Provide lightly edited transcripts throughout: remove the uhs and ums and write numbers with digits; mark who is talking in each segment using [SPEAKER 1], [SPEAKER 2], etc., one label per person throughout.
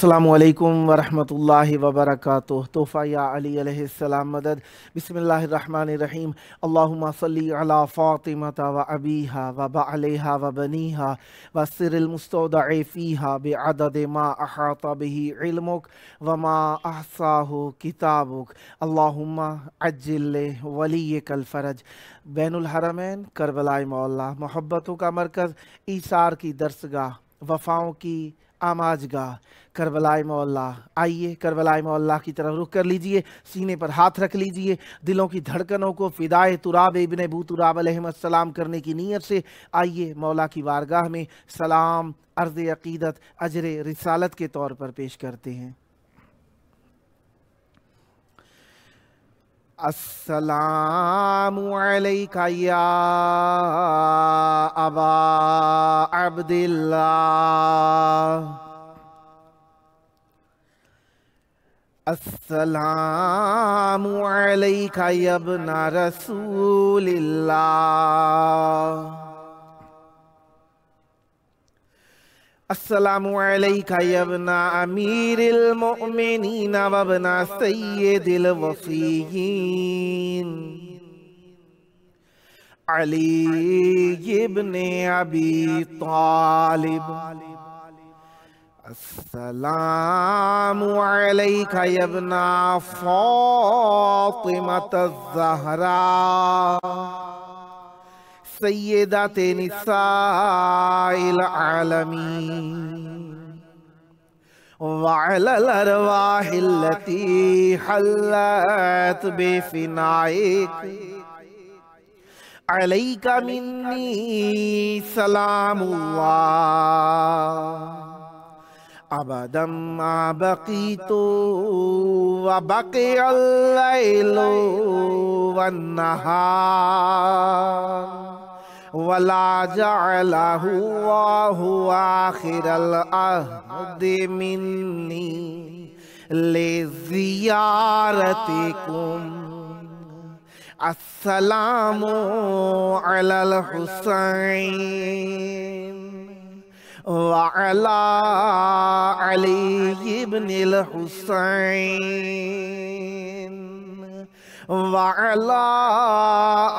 [SPEAKER 1] अस्सलामुअलैकुम वरहमतुल्लाहि वबरकातुह। तोहफ़ा या अली अलैहिस्सलाम मदद। बिस्मिल्लाहिर्रहमानिर्रहीम। अल्लाहुम्मा सल्ली अला फ़ातिमता व अबीहा व बअलिहा व बनीहा व सिरिल मुस्तौदअ फ़ीहा बिअदद मा अहाता बिही इल्मुक व मा अहसाहु किताबुक। अल्लाहुम्मा अज्जिल ले वलियकल फ़रज। बैनुल हरमैन करबलाए मौला, मोहब्बतों का मरकज़, ईसार की दरसगाह, वफ़ाओं की आमाजगाह करबलाए मौला। आइए करबलाए मौला की तरफ रुख कर लीजिए, सीने पर हाथ रख लीजिए, दिलों की धड़कनों को फ़िदाए तुराब इब्न अबू तुराब अलैहिस्सलाम करने की नीयत से आइए मौला की बारगाह में सलाम अर्ज़ अक़ीदत अजर रिसालत के तौर पर पेश करते हैं। अस्सलामु अलैका या अबा अब्दिल्लाह। अस्सलामु अलैका या इब्ना रसूलिल्लाह। अस्सलामु अलैका या इब्ना अमीरिल मुअमिनीन व इब्ना सय्यिदिल वसीय्यीन अली इब्ने अबी तालिब। अस्सलामु अलैका या इब्ना फ़ातिमतज़ ज़हरा सय्यिदते निसाइल आलमीन व अलल अरवाहिल्लती हल्लत बेफ़िनाइक अलैका मिन्नी सलामुल्लाह। अबदम मा बक़ीतु व बक़ियल लैलु वन्नहार वला जअलहु अल्लाहु आखिरल अहदि मिन्नी लिज़ियारतिकुम। अस्सलामु अलल हुसैन व अला अली इब्निल हुसैन व अला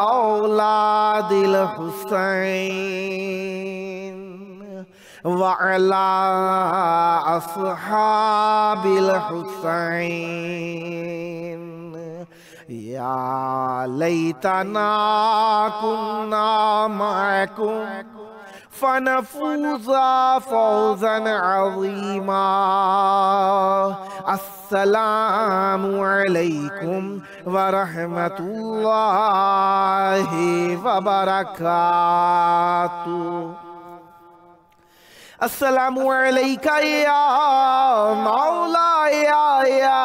[SPEAKER 1] औलादिल हुसैन व अला अस्हाबिल हुसैन। या लैतना कुन्ना मअकुम फनफूज़ा फ़ौज़न अज़ीमा। अस्सलामु अलैकुम व रहमतुल्लाहि व बरकातुहू। अस्सलामु अलैका या मौलाया या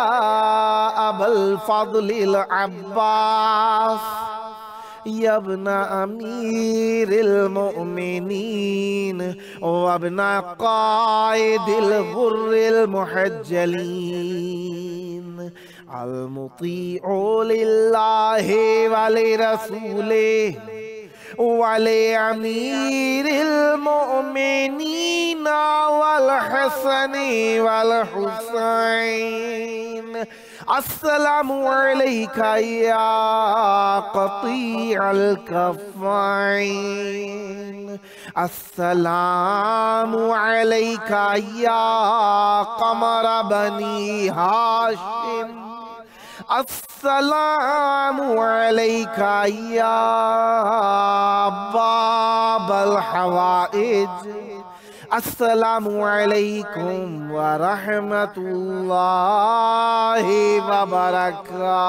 [SPEAKER 1] अबुल फ़ज़्लिल अब्बास या इब्ना अमीरिल मुअमिनीन व इब्ना क़ाइदिल गुर्रिल मुहज्जलीन अल मुतीउ लिल्लाहि व लिरसूलिहि व लिअमीरिल मुअमिनीन वल हसनी वल हुसैन। अस्सलामु अलैका या क़तीअल कफ़ैन। अस्सलामु अलैका या क़मर बनी हाशिम। अस्सलामु अलैका या बाबल हवाइज। अस्सलामु अलैकुम व रहमतुल्लाहि व बरकातुहू।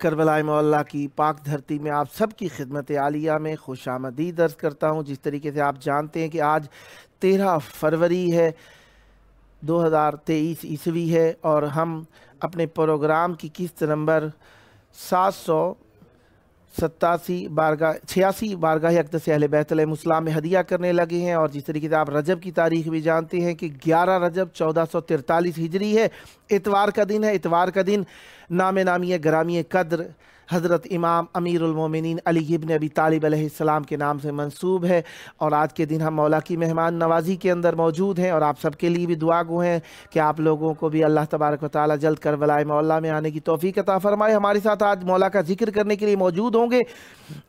[SPEAKER 1] करबलाए मौला की पाक धरती में आप सब की खिदमत आलिया में खुश आमदीद अर्ज़ करता हूँ। जिस तरीके से आप जानते हैं कि आज 13 फरवरी है 2023 ईस्वी है और हम अपने प्रोग्राम की किस्त नंबर 787 बारगाह 86 बारगाह अक़दस अहले बैत अलैहिस्सलाम में हदिया करने लगे हैं। और जिस तरीके से आप रजब की तारीख भी जानते हैं कि 11 रजब 1443 हिजरी है, इतवार का दिन है। इतवार का दिन नामी ग्रामी कद्र हज़रत इमाम अमीरुल मोमिनीन अली इब्न अबी तालिब अलैहिस्सलाम के नाम से मंसूब है। और आज के दिन हम मौला की मेहमान नवाजी के अंदर मौजूद हैं और आप सबके लिए भी दुआ गो हैं कि आप लोगों को भी अल्लाह तबारक व तआला जल्द करबलाए मौला में आने की तौफीक अता फरमाए। हमारे साथ आज मौला का जिक्र करने के लिए मौजूद होंगे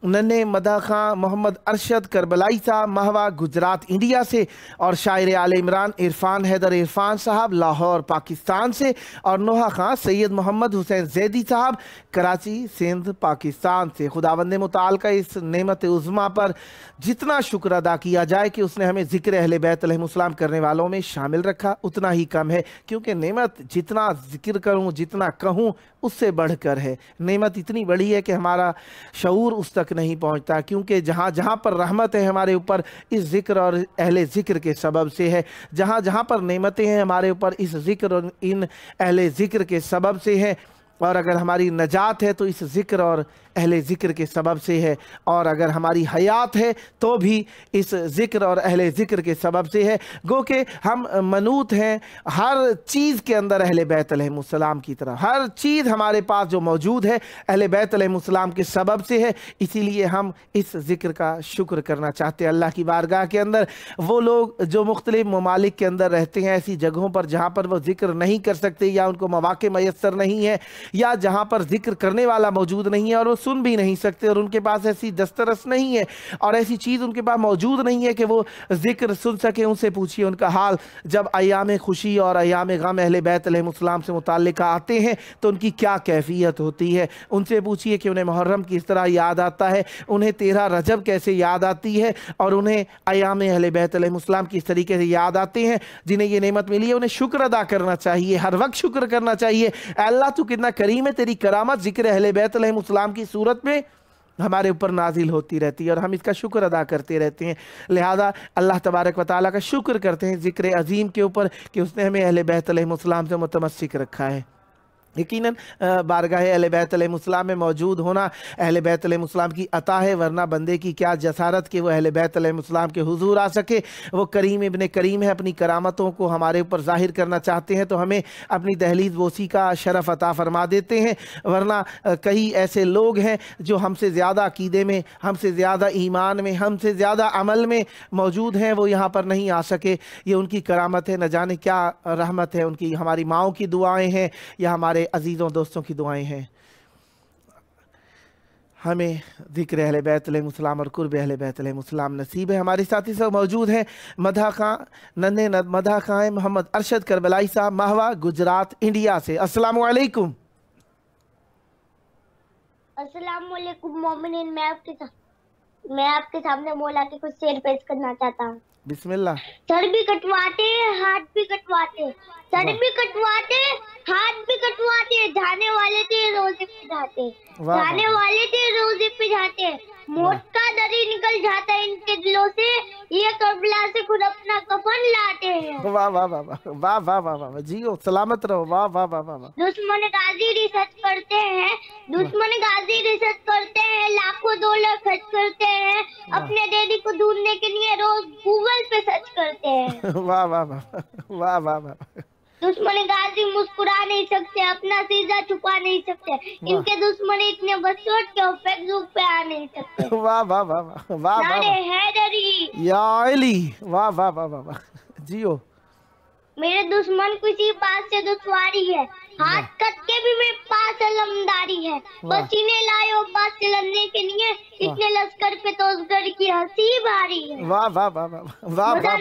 [SPEAKER 1] नन्हे मदा खां मोहम्मद अरशद करबलाई साहब महवा गुजरात इंडिया से, और शायर आले इमरान इरफान हैदर इरफान साहब लाहौर पाकिस्तान से, और नोहा खां सैयद मोहम्मद हुसैन जैदी साहब कराची सिंध पाकिस्तान से। खुदावंद मुताल का इस नेमत उज़्मा पर जितना शुक्र अदा किया जाए कि उसने हमें ज़िक्र अहले बैत अलैहिस्सलाम करने वालों में शामिल रखा उतना ही कम है, क्योंकि नेमत जितना ज़िक्र करूँ जितना कहूँ उससे बढ़कर है। नेमत इतनी बड़ी है कि हमारा शऊर उस तक नहीं पहुँचता, क्योंकि जहाँ जहाँ पर रहमत है हमारे ऊपर इस ज़िक्र और अहले ज़िक्र के सबब से है, जहाँ जहाँ पर नेमतें हैं हमारे ऊपर इस ज़िक्र और इन अहले ज़िक्र के सबब से है। और अगर हमारी नजात है तो इस ज़िक्र और अहले ज़िक्र के सबब से है, और अगर हमारी हयात है तो भी इस ज़िक्र और अहले ज़िक्र के सबब से है। गो के हम मनूत हैं हर चीज़ के अंदर अहले बैत अलैहिस्सलाम की तरह, हर चीज़ हमारे पास जो मौजूद है अहले बैत अलैहिस्सलाम के सबब से है। इसीलिए हम इस ज़िक्र का शुक्र करना चाहते हैं अल्लाह की बारगाह के अंदर। वो लोग जो मुख्तलिफ़ ममालिक के अंदर रहते हैं, ऐसी जगहों पर जहाँ पर वो ज़िक्र नहीं कर सकते या उनको मौक़े मैसर नहीं है, या जहाँ पर ज़िक्र करने वाला मौजूद नहीं है और वो सुन भी नहीं सकते, और उनके पास ऐसी दस्तरस नहीं है और ऐसी चीज़ उनके पास मौजूद नहीं है कि वो ज़िक्र सुन सके, उनसे पूछिए उनका हाल। जब अयाम खुशी और अयाम गम अहले बैत अलैहिस्सलाम से मुताल्लिक़ आते हैं तो उनकी क्या कैफियत होती है। उनसे पूछिए कि उन्हें मुहर्रम किस तरह याद आता है, उन्हें 13 रजब कैसे याद आती है, और उन्हें अयाम अहले बैत अलैहिस्सलाम किस तरीके से याद आते हैं। जिन्हें ये नेमत मिली है उन्हें शुक्र अदा करना चाहिए, हर वक्त शुक्र करना चाहिए। अल्लाह तू कितना करीम है, तेरी करामत ज़िक्र अहले बैत अलैहिस्सलाम की सूरत में हमारे ऊपर नाजिल होती रहती है और हम इसका शुक्र अदा करते रहते हैं। लिहाजा अल्लाह तबारक व तआला का शुक्र करते हैं ज़िक्र अज़ीम के ऊपर कि उसने हमें अहले बैत अलैहिस्सलाम से मुतमस्सिक रखा है। यकीनन बारगाह अहले बैत अलैहिस्सलाम में मौजूद होना अहले बैत अलैहिस्सलाम की अता है, वरना बंदे की क्या जसारत कि वो अहले बैत अलैहिस्सलाम के हुजूर आ सके। वो करीम इब्ने करीम है, अपनी करामतों को हमारे ऊपर ज़ाहिर करना चाहते हैं तो हमें अपनी दहलीज़ वसी का शरफ़ अता फरमा देते हैं। वरना कई ऐसे लोग हैं जो हमसे ज़्यादा अक़ीदे में, हमसे ज़्यादा ईमान में, हमसे ज़्यादा अमल में मौजूद हैं, वो यहाँ पर नहीं आ सके। ये उनकी करामत है, न जाने क्या रहमत है उनकी। हमारी माओं की दुआएँ हैं या हमारे अजीज़ों दोस्तों की दुआएं हैं। हमें ज़िक्र अहले बैत अलैहिस्सलाम और कुर्ब अहले बैत अलैहिस्सलाम नसीब है। हमारे साथी सब मौजूद हैं मदा खां नन्हे मदा खां मोहम्मद अरशद करबलाई साहब महवा गुजरात इंडिया से। अस्सलाम वालेकुम।
[SPEAKER 2] अस्सलाम वालेकुम मोमिनीन, मैं आपके सामने मौला के कुछ शेर पेश करना चाहता हूँ।
[SPEAKER 1] बिस्मिल्लाह।
[SPEAKER 2] सर भी कटवाते हाथ भी कटवाते, सर भी कटवाते हाथ भी कटवाते, जाने वाले थे रोजे पे जाते, जाने वाले थे रोजे पे जाते, मौत का डर ही निकल जाता है इनके दिलों से, ये करबला से खुद अपना कफन लाते हैं।
[SPEAKER 1] वाह वाह वाह वाह वाह वाह वाह, जियो सलामत रहो। वाह वाह वाह वाह।
[SPEAKER 2] दुश्मन गाजी रिसर्च करते हैं, दुश्मन गाजी रिसर्च करते हैं, लाखों डॉलर खर्च करते हैं, अपने डैडी को ढूंढने के लिए रोज गूगल पे सर्च करते हैं।
[SPEAKER 1] वाह वाह वाह वाह वाह वाह। दुश्मन
[SPEAKER 2] गाजी मुस्कुरा नहीं सकते, अपना सीधा छुपा नहीं सकते, इनके दुश्मन इतने बदसूरत के फेसबुक पे आ नहीं सकते।
[SPEAKER 1] वाह वाह वाह वाह वाह
[SPEAKER 2] नारे हैदरी
[SPEAKER 1] या अली। वाह वाह वाह वाह जियो।
[SPEAKER 2] मेरे दुश्मन किसी बात से दुश्वारी है, हाथ कट के भी मेरे पास अलमदारी है, बस इन्हें लायो बात से लड़ने के लिए, इतने लश्कर पे तो उस घर की हंसी भारी है।
[SPEAKER 1] वाह वाह वाह वाह वाह।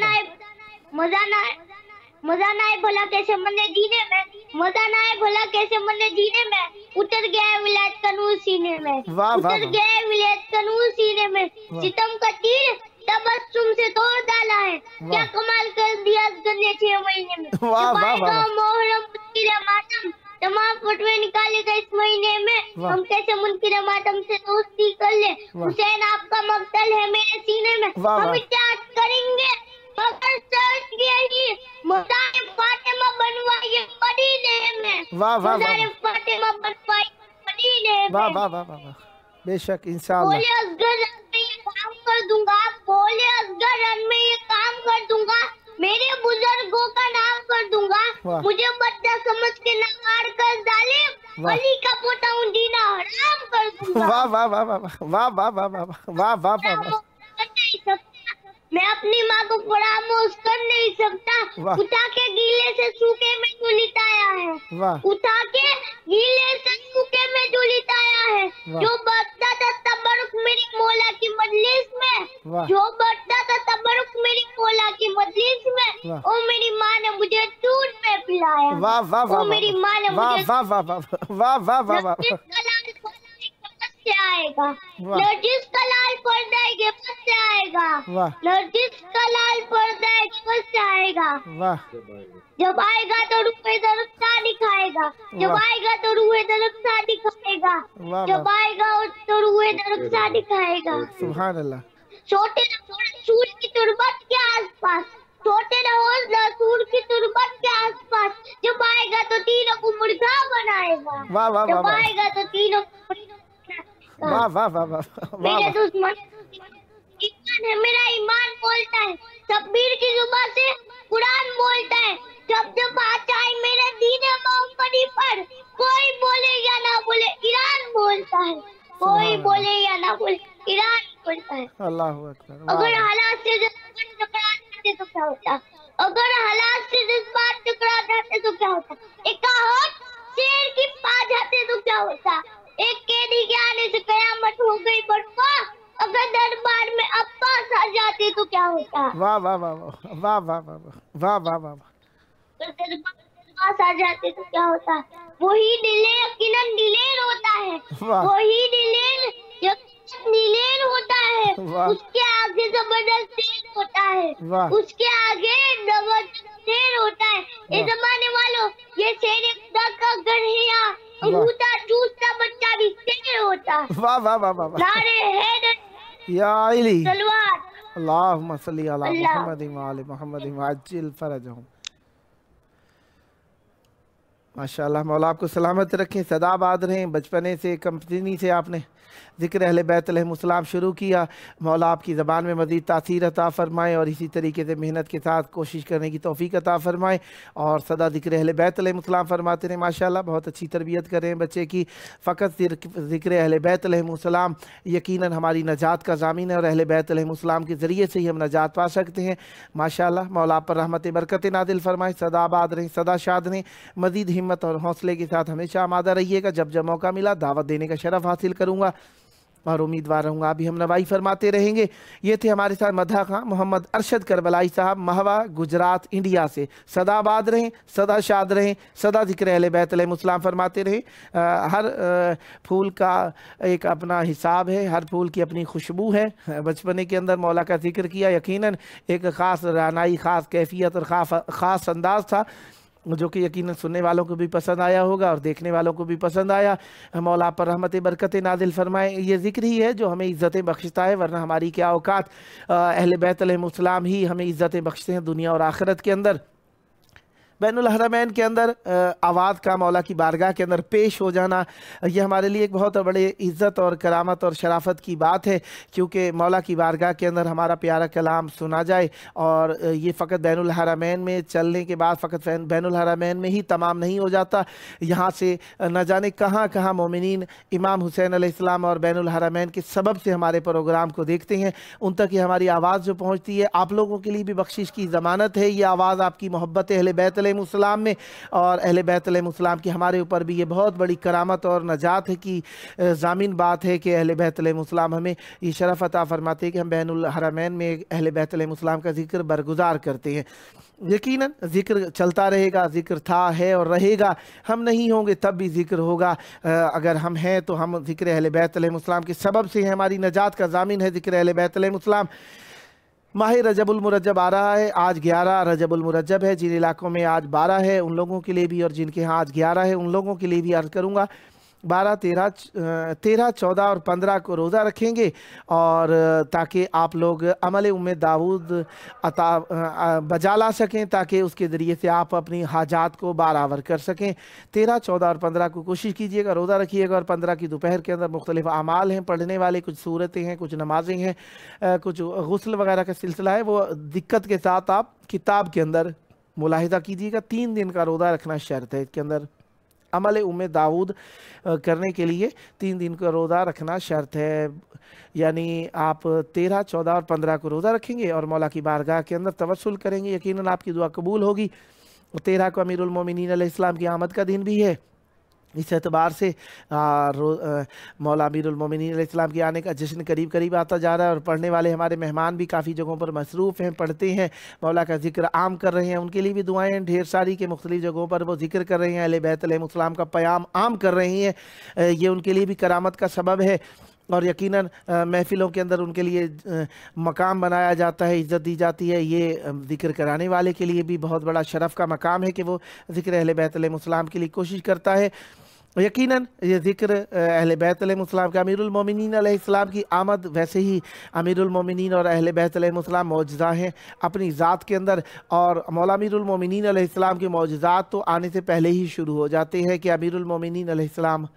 [SPEAKER 2] मजा ना आए भला कैसे मने जीने में, मजा ना आए भला कैसे मने जीने में, उतर गया विलायत का नूर सीने में, उतर गया विलायत का नूर सीने में, सितम का तीर तबस्सुम से तोड़ डाला है, क्या कमाल कर दिया गन्ने 6 महीने में। मोहर्रम मुनकिर मातम, तमाम फटवे निकालेगा इस महीने में, हम कैसे मुनकिर मातम से दोस्ती कर ले, हुसैन आपका मक्तल है मेरे सीने में, हम इत्तेहाद करेंगे मगर सर्च यही, मज़ार फातिमा बनवाई मदीने में।
[SPEAKER 1] वाह वाह वाह
[SPEAKER 2] मज़ार फातिमा बनवाई मदीने में।
[SPEAKER 1] वाह वाह वाह वाह, बेशक इंशाअल्लाह।
[SPEAKER 2] बोले असगर रन में ये काम कर दूंगा, बोले असगर रन में ये काम कर दूंगा, मेरे बुजुर्गों का नाम कर दूंगा, मुझे बच्चा समझ के ना मार कर जालिम, अली का पोता हूँ जीना हराम कर दूंगा।
[SPEAKER 1] वाह वाह वाह वाह वाह वाह वाह वाह वाह वाह वाह वाह।
[SPEAKER 2] मैं अपनी माँ को फरामोश कर नहीं सकता। उठा के गीले से सूखे में जो लिटाया है, उठा के गीले से सूखे में जो लिटाया है, जो बढ़ता था तबरुक मेरी मौला की मजलिस में, जो बढ़ता था तबरुक मेरी मौला की मजलिस में, ओ मेरी माँ ने मुझे दूध में पिलाया।
[SPEAKER 1] वाह वाह वाह,
[SPEAKER 2] मेरी माँ ने
[SPEAKER 1] वाह
[SPEAKER 2] मुझे
[SPEAKER 1] वाह वाह वाह वाह वाह वाह
[SPEAKER 2] से आएगा, नरजिस का लाल पर्दा है ये बस से आएगा, नरजिस का लाल पर्दा है ये बस से आएगा। जब आएगा तो रूहे दरख्ता दिखाएगा, जब आएगा तो रूहे दरख्ता दिखाएगा, जब आएगा तो रूहे दरख्ता दिखाएगा।
[SPEAKER 1] सुभान अल्लाह।
[SPEAKER 2] छोटे सूर की तुरबत के आसपास, छोटे रहो सूर की तुरबत के आसपास, जब आएगा तो तीनों को मुर्गा बनाएगा, जब आएगा तो तीनों
[SPEAKER 1] वाह वाह वाह वाह।
[SPEAKER 2] मेरे दुश्मन ईमान है, मेरा ईमान बोलता है, शब्बीर की जुबान से कुरान बोलता है, जब जब आता है मेरे दीन मोहम्मदी पर, कोई बोले या ना बोले ईरान बोलता है, कोई बोले या ना बोले ईरान बोलता है।
[SPEAKER 1] अल्लाहु अकबर।
[SPEAKER 2] अगर हालात से जज्बात टकरा जाते तो क्या होता, अगर हालात से जज्बात टकरा जाते तो क्या होता, एक आहट शेर की पा जाते तो क्या होता, एक कैदी के आने से कयामत हो गई बरपा, अगर दरबार में अब्बास आ जाते तो क्या होता।
[SPEAKER 1] वाह वाह वाह वाह वाह वाह वाह वाह वाह।
[SPEAKER 2] अगर अब्बास आ जाते तो क्या होता, वही दिले यकीनन दिलेर होता है, वही दिलेर यकीनन दिलेर होता है, उसके आगे जबरदस्त शेर होता है, उसके आगे जबरदस्त शेर होता है। इस जमाने वालों ये शेर खुदा का घर है, यहाँ अंगूठा चूसता बच्चा भी शेर होता।
[SPEAKER 1] वाह वाह वाह वाह।
[SPEAKER 2] नारे हैदर
[SPEAKER 1] या अली
[SPEAKER 2] तलवार,
[SPEAKER 1] अल्लाहुम्मा सल्ली अला मुहम्मद व आले मुहम्मद वअज्जिल फरजहुम। माशाअल्लाह, मौला आपको सलामत रखें, सदाबाद रहें। बचपने से कंपनी से आपने ज़िक्र अहले बैत अलैहिमुस्सलाम शुरू किया, मौला आपकी ज़बान में मज़ीद तासीर अता फ़रमाए और इसी तरीके से मेहनत के साथ कोशिश करने की तौफ़ीक अता फ़रमाए और सदा ज़िक्र अहले बैत अलैहिमुस्सलाम फ़रमाते रहें। माशाअल्लाह, बहुत अच्छी तरबियत कर रहे हैं बच्चे की। फ़कत ज़िक्र अहले बैत अलैहिमुस्सलाम यकीनन हमारी नजात का ज़ामीन है और अहले बैत अलैहिमुस्सलाम के ज़रिए से ही हम नजात पा सकते हैं। माशाअल्लाह, मौला आप पर रहमत बरकत नादिल फ़रमाए, सदा आबाद रहें, सदा शाद रहें। मज़ीद हिम्मत और हौसले के साथ हमेशा आमादा रहिएगा। जब जब मौका मिला दावत देने का शरफ़ हासिल करूँगा और उम्मीदवार रहूँगा अभी हम नवाई फरमाते रहेंगे। ये थे हमारे साथ मदहा खां मोहम्मद अरशद करबलाई साहब, महवा गुजरात इंडिया से। सदा आबाद रहें, सदा शाद रहें, सदा ज़िक्र अहले बैत अलैहिमुस्सलाम फरमाते रहें। हर फूल का एक अपना हिसाब है, हर फूल की अपनी खुशबू है। बचपने के अंदर मौला का जिक्र किया, यकीनन एक ख़ास रानाई, ख़ास कैफियत और ख़ास अंदाज़ था जो कि यकीनन सुनने वालों को भी पसंद आया होगा और देखने वालों को भी पसंद आया। मौला पर रहमत बरकत नादिल फरमाए। ये ज़िक्र ही है जो हमें इज़्ज़तें बख्शता है, वरना हमारी क्या औकात। अहले बैत अलैहिमुस्सलाम ही हमें इज़्ज़तें बख्शते हैं दुनिया और आखिरत के अंदर। बैनुल हरमैन के अंदर आवाज़ का मौला की बारगाह के अंदर पेश हो जाना, ये हमारे लिए एक बहुत बड़े इज़्ज़त और करामत और शराफत की बात है, क्योंकि मौला की बारगाह के अंदर हमारा प्यारा कलाम सुना जाए। और ये फ़कत बैनुल हरमैन में चलने के बाद फ़कत बैनुल हरमैन में ही तमाम नहीं हो जाता, यहाँ से न जाने कहाँ कहाँ मोमिनीन इमाम हुसैन अलैहिस्सलाम और बैनुल हरमैन के सबब से हमारे प्रोग्राम को देखते हैं। उन तक ये हमारी आवाज़ जो पहुँचती है, आप लोगों के लिए भी बख्शिश की ज़मानत है। ये आवाज़ आपकी मोहब्बत अहले बैत अलैहिमुस्सलाम में और अहले बैत अलैहिमुस्सलाम की हमारे ऊपर भी ये बहुत बड़ी करामत और नजात है कि ज़ामिन बात है कि अहले बैत अलैहिमुस्सलाम हमें ये शरफ़ अता फरमाते हैं कि हम बैनुल हरमैन में अहले बैत अलैहिमुस्सलाम का ज़िक्र बरगुज़ार करते हैं। यकीनन ज़िक्र चलता रहेगा, ज़िक्र था, है और रहेगा। हम नहीं होंगे तब भी ज़िक्र होगा, अगर हम हैं तो हम ज़िक्र अहले बैत अलैहिमुस्सलाम के सबब से हैं। हमारी नजात का ज़ामिन है ज़िक्र अहले बैत अलैहिमुस्सलाम। माह रजबुल मुरज्जब आ रहा है, आज 11 रजबुल मुरज्जब है। जिन इलाकों में आज 12 है उन लोगों के लिए भी और जिनके यहाँ आज 11 है उन लोगों के लिए भी अर्ज़ करूँगा 12, 13, 14 और 15 को रोज़ा रखेंगे, और ताकि आप लोग अमल उम्मे दाऊद बजा ला सकें, ताकि उसके ज़रिए से आप अपनी हाजात को बराबर कर सकें। 13, 14 और 15 को कोशिश कीजिएगा, रोज़ा रखिएगा, और 15 की दोपहर के अंदर मुख्तलिफ अमाल हैं पढ़ने वाले, कुछ सूरतें हैं, कुछ नमाजें हैं, कुछ गुस्ल वगैरह का सिलसिला है, वो दिक्कत के साथ आप किताब के अंदर मुलाहिदा कीजिएगा। 3 दिन का रोज़ा रखना शर्त है, इसके अंदर अमल उम्मे दाऊद करने के लिए 3 दिन का रोज़ा रखना शर्त है। यानी आप 13, 14 और 15 को रोज़ा रखेंगे और मौला की बारगाह के अंदर तवस्सुल करेंगे, यकीनन आपकी दुआ कबूल होगी। 13 को अमीरुल मोमिनीन अलैहिस्सलाम की आमद का दिन भी है, इस एतबार से मौला अमीरुल मोमिनीन अलैहिस्सलाम के आने का जश्न करीब करीब आता जा रहा है, और पढ़ने वाले हमारे मेहमान भी काफ़ी जगहों पर मसरूफ़ हैं, पढ़ते हैं, मौला का जिक्र आम कर रहे हैं, उनके लिए भी दुआएं ढेर सारी के मुख्तलिफ़ जगहों पर वो जिक्र कर रहे हैं, अहले बैत अलैहिस्सलाम का प्याम आम कर रहे हैं, ये उनके लिए भी करामत का सबब है। और यकीनन महफ़िलों के अंदर उनके लिए मकाम बनाया जाता है, इज़्ज़त दी जाती है, ये ज़िक्र कराने वाले के लिए भी बहुत बड़ा शरफ़ का मकाम है कि वो ज़िक्र अहले बैत अलैहिस्सलाम के लिए कोशिश करता है। यकीनन ये ज़िक्र अहले बैत अलैहिस्सलाम के अमीरुल मोमिनीन अलैहिस्सलाम की आमद, वैसे ही अमीरुल मोमिनीन और अहले बैत अलैहिस्सलाम मौजज़ा हैं अपनी ज़ात के अंदर, और मौला अमीरुल मोमिनीन अलैहिस्सलाम के मौजज़ात तो आने से पहले ही शुरू हो जाते हैं कि अमीरुल मोमिनीन अलैहिस्सलाम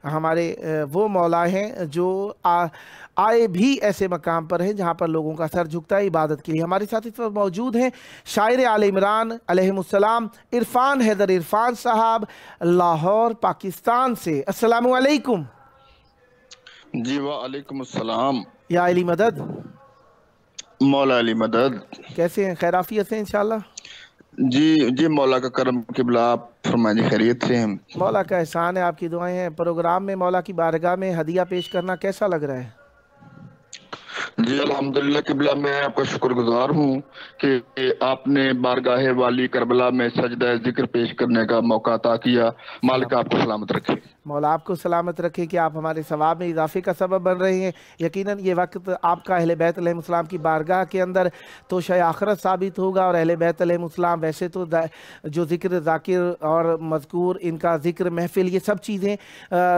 [SPEAKER 1] हमारे वो मौला हैं जो आए भी ऐसे मकाम पर हैं जहाँ पर लोगों का सर झुकता है इबादत के लिए। हमारे साथ इस वक्त मौजूद हैं शायर आले इमरान अलैहिमुस्सलाम इरफान हैदर इरफान साहब, लाहौर पाकिस्तान से। अस्सलामु अलैकुम।
[SPEAKER 3] जी वालेकुम अस्सलाम।
[SPEAKER 1] या अली मदद,
[SPEAKER 3] मौला अली मदद,
[SPEAKER 1] कैसे हैं? खैराफियत से इंशाल्लाह?
[SPEAKER 3] जी मौला का करम किबला, आप फरमाइए, खैरियत से हैं?
[SPEAKER 1] मौला का एहसान है, आपकी दुआएं हैं। प्रोग्राम में मौला की बारगाह में हदिया पेश करना कैसा लग रहा है?
[SPEAKER 3] जी अल्हम्दुलिल्लाह किबला, मैं आपका शुक्रगुजार हूँ कि आपने बारगाह वाली करबला में सजदा जिक्र पेश करने का मौका अता किया। मालिक आपको सलामत रखे।
[SPEAKER 1] मौला आपको सलामत रखे कि आप हमारे सवाब में इजाफे का सबब बन रहे हैं। यकीनन ये वक्त आपका अहले बैत अलैहिस्सलाम की बारगाह के अंदर तो शय आखरत साबित होगा, और अहले बैत अलैहिस्सलाम वैसे तो जो ज़िक्र ज़ाकिर और मज़कूर, इनका ज़िक्र महफिल, ये सब चीज़ें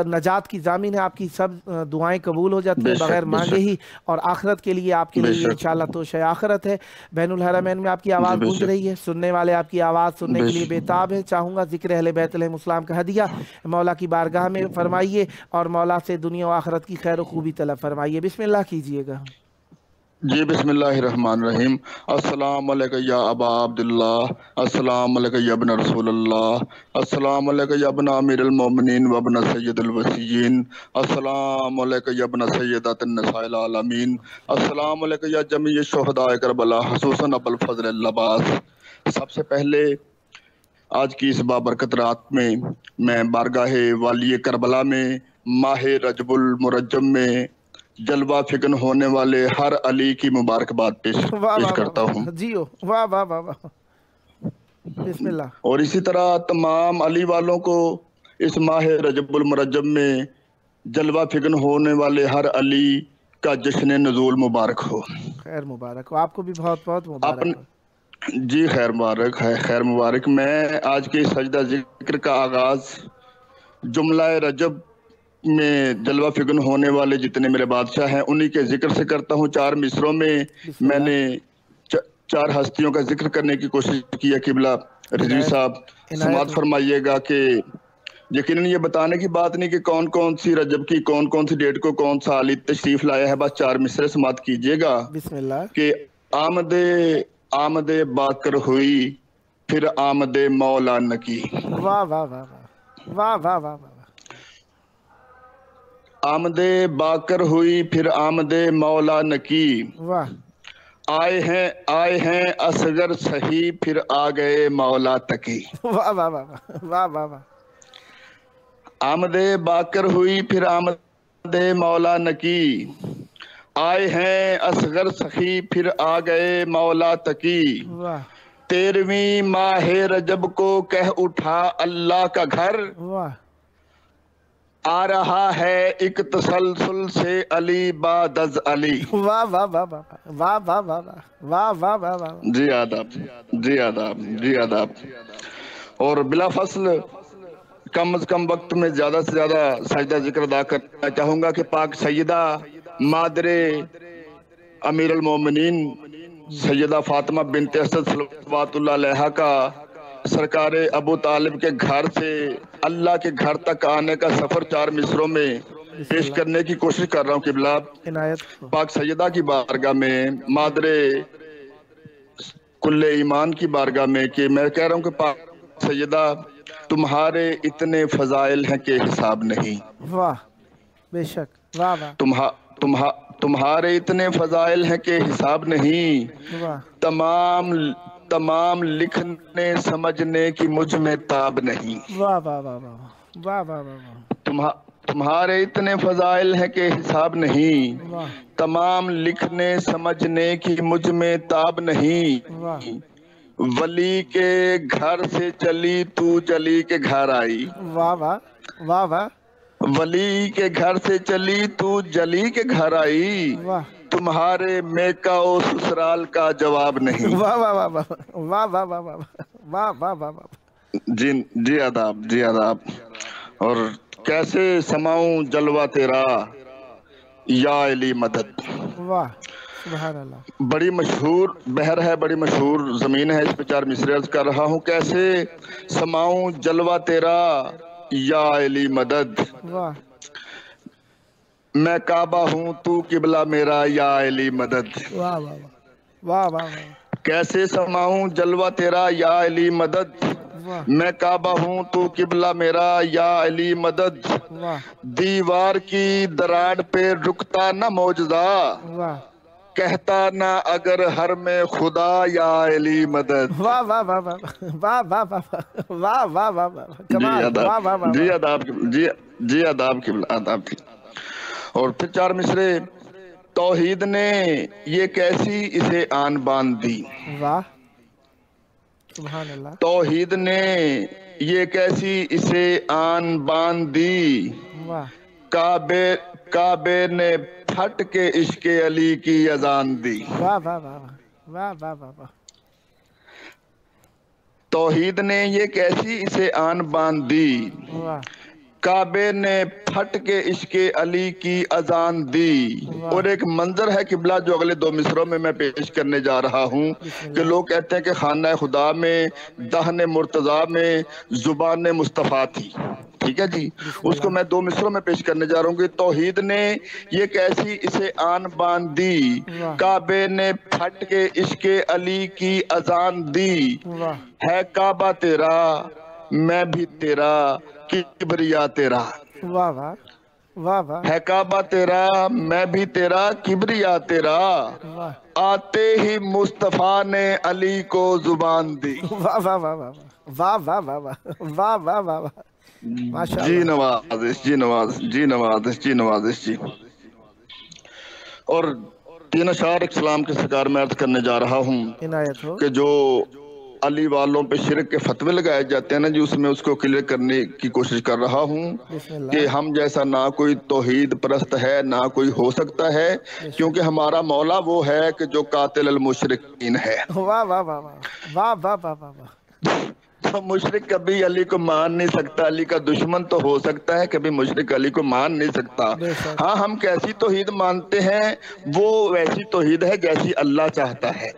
[SPEAKER 1] नजात की ज़ामिन है। आपकी सब दुआएं कबूल हो जाती हैं बग़ैर मांगे ही, और आखरत के लिए आपके लिए इंशाअल्लाह तो शय आखरत है। बैनुल हरमैन में आपकी आवाज़ गूंज रही है, सुनने वाले आपकी आवाज़ सुनने के लिए बेताब है। चाहूँगा ज़िक्र अहले बैत अलैहिस्सलाम का हदिया मौला की बारगाह में फरमाइए, और मौला से दुनिया और आखिरत की खैर खूबी तलब फरमाइए। बिस्मिल्लाह कीजिएगा।
[SPEAKER 3] जी बिस्मिल्लाहिर्रहमानिर्रहीम। अस्सलाम अलैका या अबा अब्दुल्लाह, अस्सलाम अलैका या इब्न रसूलल्लाह, अस्सलाम अलैका या इब्न अमीरुल मोमिनीन व इब्न सय्यदुल वसीयीन, अस्सलाम अलैका या इब्न सय्यदातिन निसाइल आलमीन, अस्सलाम अलैका या जमीय शुहदाए करबला हुसूसन अबुल फज़ल अल-अब्बास। सबसे पहले आज की इस बाबरकत रात में मैं बारगाहे वाली करबला में माह रजबुल मुरज्जम में जलवा फिगन होने वाले हर अली की मुबारकबाद पेश करता हूँ।
[SPEAKER 1] जी वाह वाह वाह वाह, बिस्मिल्लाह।
[SPEAKER 3] और इसी तरह तमाम अली वालों को इस माह रजबुल मुरज्जम में जलवा फिगन होने वाले हर अली का जश्न नज़ूल मुबारक हो।
[SPEAKER 1] खैर मुबारक हो, आपको भी बहुत बहुत मुबारक हो।
[SPEAKER 3] जी खैर मुबारक है, खैर मुबारक। मैं आज के सजदा जिक्र का आगाज जुमला रजब में जलवा फिगन होने वाले जितने मेरे बादशाह हैं उन्हीं के जिक्र से करता हूँ। 4 मिसरों में मैंने 4 हस्तियों का जिक्र करने की कोशिश की है। किबला रिजवी साहब समात फरमाइएगा कि यकीनन ये बताने की बात नहीं कि कौन कौन सी रजब की कौन कौन सी डेट को कौन सा अली तशरीफ लाया है, बस 4 मिसरे समात कीजिएगा।
[SPEAKER 1] बिस्मिल्लाह।
[SPEAKER 3] कि आमदे बाकर हुई फिर आमदे मौला नकी।
[SPEAKER 1] वाह वाह वाह वाह वाह वाह वाह।
[SPEAKER 3] आमदे बाकर हुई फिर आमदे मौला नकी,
[SPEAKER 1] वाह।
[SPEAKER 3] आए हैं असगर सही फिर आ गए मौला तकी।
[SPEAKER 1] वाह वाह वाह वाह वाह वाह।
[SPEAKER 3] आमदे बाकर हुई फिर आमदे मौला नकी, आए हैं असगर सखी फिर आ गए मौला तकी। 13वीं माह रजब को कह उठा अल्लाह का घर, आ रहा है एक तसलसल से अली बादज अली।
[SPEAKER 1] वाह वाह वाह वाह वाह वाह वाह वाह वाह वाह वाह।
[SPEAKER 3] जी आदाब, जी आदाब, जी आदाब। और बिला फसल کم از کم وقت میں زیادہ سے زیادہ سجدہ ذکر ادا کرنا چاہوں گا کہ پاک سیدہ مادر امیر المومنین سیدہ فاطمہ بنت اسد صلوات اللہ علیہا کا سرکار ابو طالب کے گھر سے اللہ کے گھر تک آنے کا سفر 4 مصروں میں پیش کرنے کی کوشش کر رہا ہوں قبلہ پاک سیدہ کی بارگاہ میں، مادر کل ایمان کی بارگاہ میں، کہ میں کہہ رہا ہوں کہ پاک سیدہ تمہارے اتنے فضائل ہیں کہ حساب نہیں.
[SPEAKER 1] واہ بے شک، واہ واہ،
[SPEAKER 3] تمہارے اتنے فضائل ہیں کہ حساب نہیں.
[SPEAKER 1] واہ
[SPEAKER 3] تمام لکھنے سمجھنے کی مجھ میں تاب نہیں.
[SPEAKER 1] واہ واہ واہ واہ واہ واہ واہ،
[SPEAKER 3] تمہارے اتنے فضائل ہیں کہ حساب نہیں.
[SPEAKER 1] واہ
[SPEAKER 3] تمام لکھنے سمجھنے کی مجھ میں تاب نہیں.
[SPEAKER 1] واہ
[SPEAKER 3] ولی کے گھر سے چلی تو جلی کے گھر آئی.
[SPEAKER 1] واہ واہ واہ واہ،
[SPEAKER 3] ولی کے گھر سے چلی تو جلی کے گھر آئی.
[SPEAKER 1] واہ
[SPEAKER 3] تمہارے میکا و سسرال کا جواب نہیں.
[SPEAKER 1] واہ واہ واہ واہ واہ واہ واہ واہ واہ واہ واہ،
[SPEAKER 3] جی آداب، جی آداب. اور کیسے سماؤں جلوہ تیرا یا علی مدد.
[SPEAKER 1] واہ سبحان اللہ.
[SPEAKER 3] بڑی مشہور بحر ہے، بڑی مشہور زمین ہے، اس پہ 4 مصرے عرض کر رہا ہوں. کیسے سماؤں جلوہ تیرا یا علی مدد.
[SPEAKER 1] واہ
[SPEAKER 3] میں کعبہ ہوں تو قبلہ میرا یا علی مدد.
[SPEAKER 1] واہ واہ واہ واہ واہ،
[SPEAKER 3] کیسے سماؤں جلوہ تیرا یا علی مدد.
[SPEAKER 1] واہ
[SPEAKER 3] میں کعبہ ہوں تو قبلہ میرا یا علی مدد.
[SPEAKER 1] واہ
[SPEAKER 3] دیوار کی دراڑ پہ رکتا نہ معجزہ،
[SPEAKER 1] واہ
[SPEAKER 3] کہتا نہ اگر ہر میں خدا یا علی مدد.
[SPEAKER 1] واہ واہ واہ واہ واہ واہ واہ واہ واہ واہ، کمال، واہ واہ واہ،
[SPEAKER 3] جی آداب، جی آداب کی آداب کی. اور پھر 4 مصرے. توحید نے یہ کیسی اسے آن باندھ دی.
[SPEAKER 1] واہ سبحان اللہ.
[SPEAKER 3] توحید نے یہ کیسی اسے آن باندھ دی.
[SPEAKER 1] واہ
[SPEAKER 3] کعبے نے پھٹ کے عشق علی کی اذان دی.
[SPEAKER 1] واہ واہ واہ واہ واہ واہ واہ،
[SPEAKER 3] توحید نے یہ کیسی اسے آن باندھ دی.
[SPEAKER 1] واہ
[SPEAKER 3] کعبے نے پھٹ کے عشق علی کی اذان دی. اور ایک منظر ہے قبلہ جو اگلے 2 مصروں میں پیش کرنے جا رہا ہوں کہ لوگ کہتے ہیں کہ خانہ خدا میں دہن مرتضیٰ میں زبان مصطفیٰ تھی. ٹھیک ہے جی، اس کو میں 2 مصروں میں پیش کرنے جا رہا ہوں کہ توحید نے یہ کیسی اسے آن باندھ دی. کعبے نے پھٹ کے عشق علی کی اذان دی. ہے کعبہ تیرا میں بھی تیرا کبریا تیرا.
[SPEAKER 1] واہ واہ واہ واہ،
[SPEAKER 3] ہے کعبہ تیرا میں بھی تیرا کبریا تیرا.
[SPEAKER 1] واہ
[SPEAKER 3] آتے ہی مصطفیٰ نے علی کو زبان دی.
[SPEAKER 1] واہ واہ واہ واہ واہ واہ واہ واہ واہ واہ واہ، ماشاء
[SPEAKER 3] جی
[SPEAKER 1] اللہ.
[SPEAKER 3] نوازش، جی نوازش، جی نوازش، جی نوازش جی. اور 3 اشعار اسلام کے سرکار میں عرض کرنے جا رہا ہوں
[SPEAKER 1] عنایت ہو.
[SPEAKER 3] کہ جو علی والوں پہ شرک کے فتوے لگائے جاتے ہیں نا جی، اس میں اس کو کلیئر کرنے کی کوشش کر رہا ہوں
[SPEAKER 1] بسم اللہ.
[SPEAKER 3] کہ ہم جیسا نہ کوئی توحید پرست ہے نہ کوئی ہو سکتا ہے، کیونکہ ہمارا مولا وہ ہے کہ جو قاتل المشرکین ہے.
[SPEAKER 1] واہ واہ واہ واہ واہ واہ واہ واہ واہ،
[SPEAKER 3] تو مشرک کبھی علی کو مان نہیں سکتا. علی کا دشمن تو ہو سکتا ہے، کبھی مشرک علی کو مان نہیں سکتا. ہاں ہم کیسی توحید مانتے ہیں وہ ویسی توحید ہے جیسی اللہ چاہتا ہے.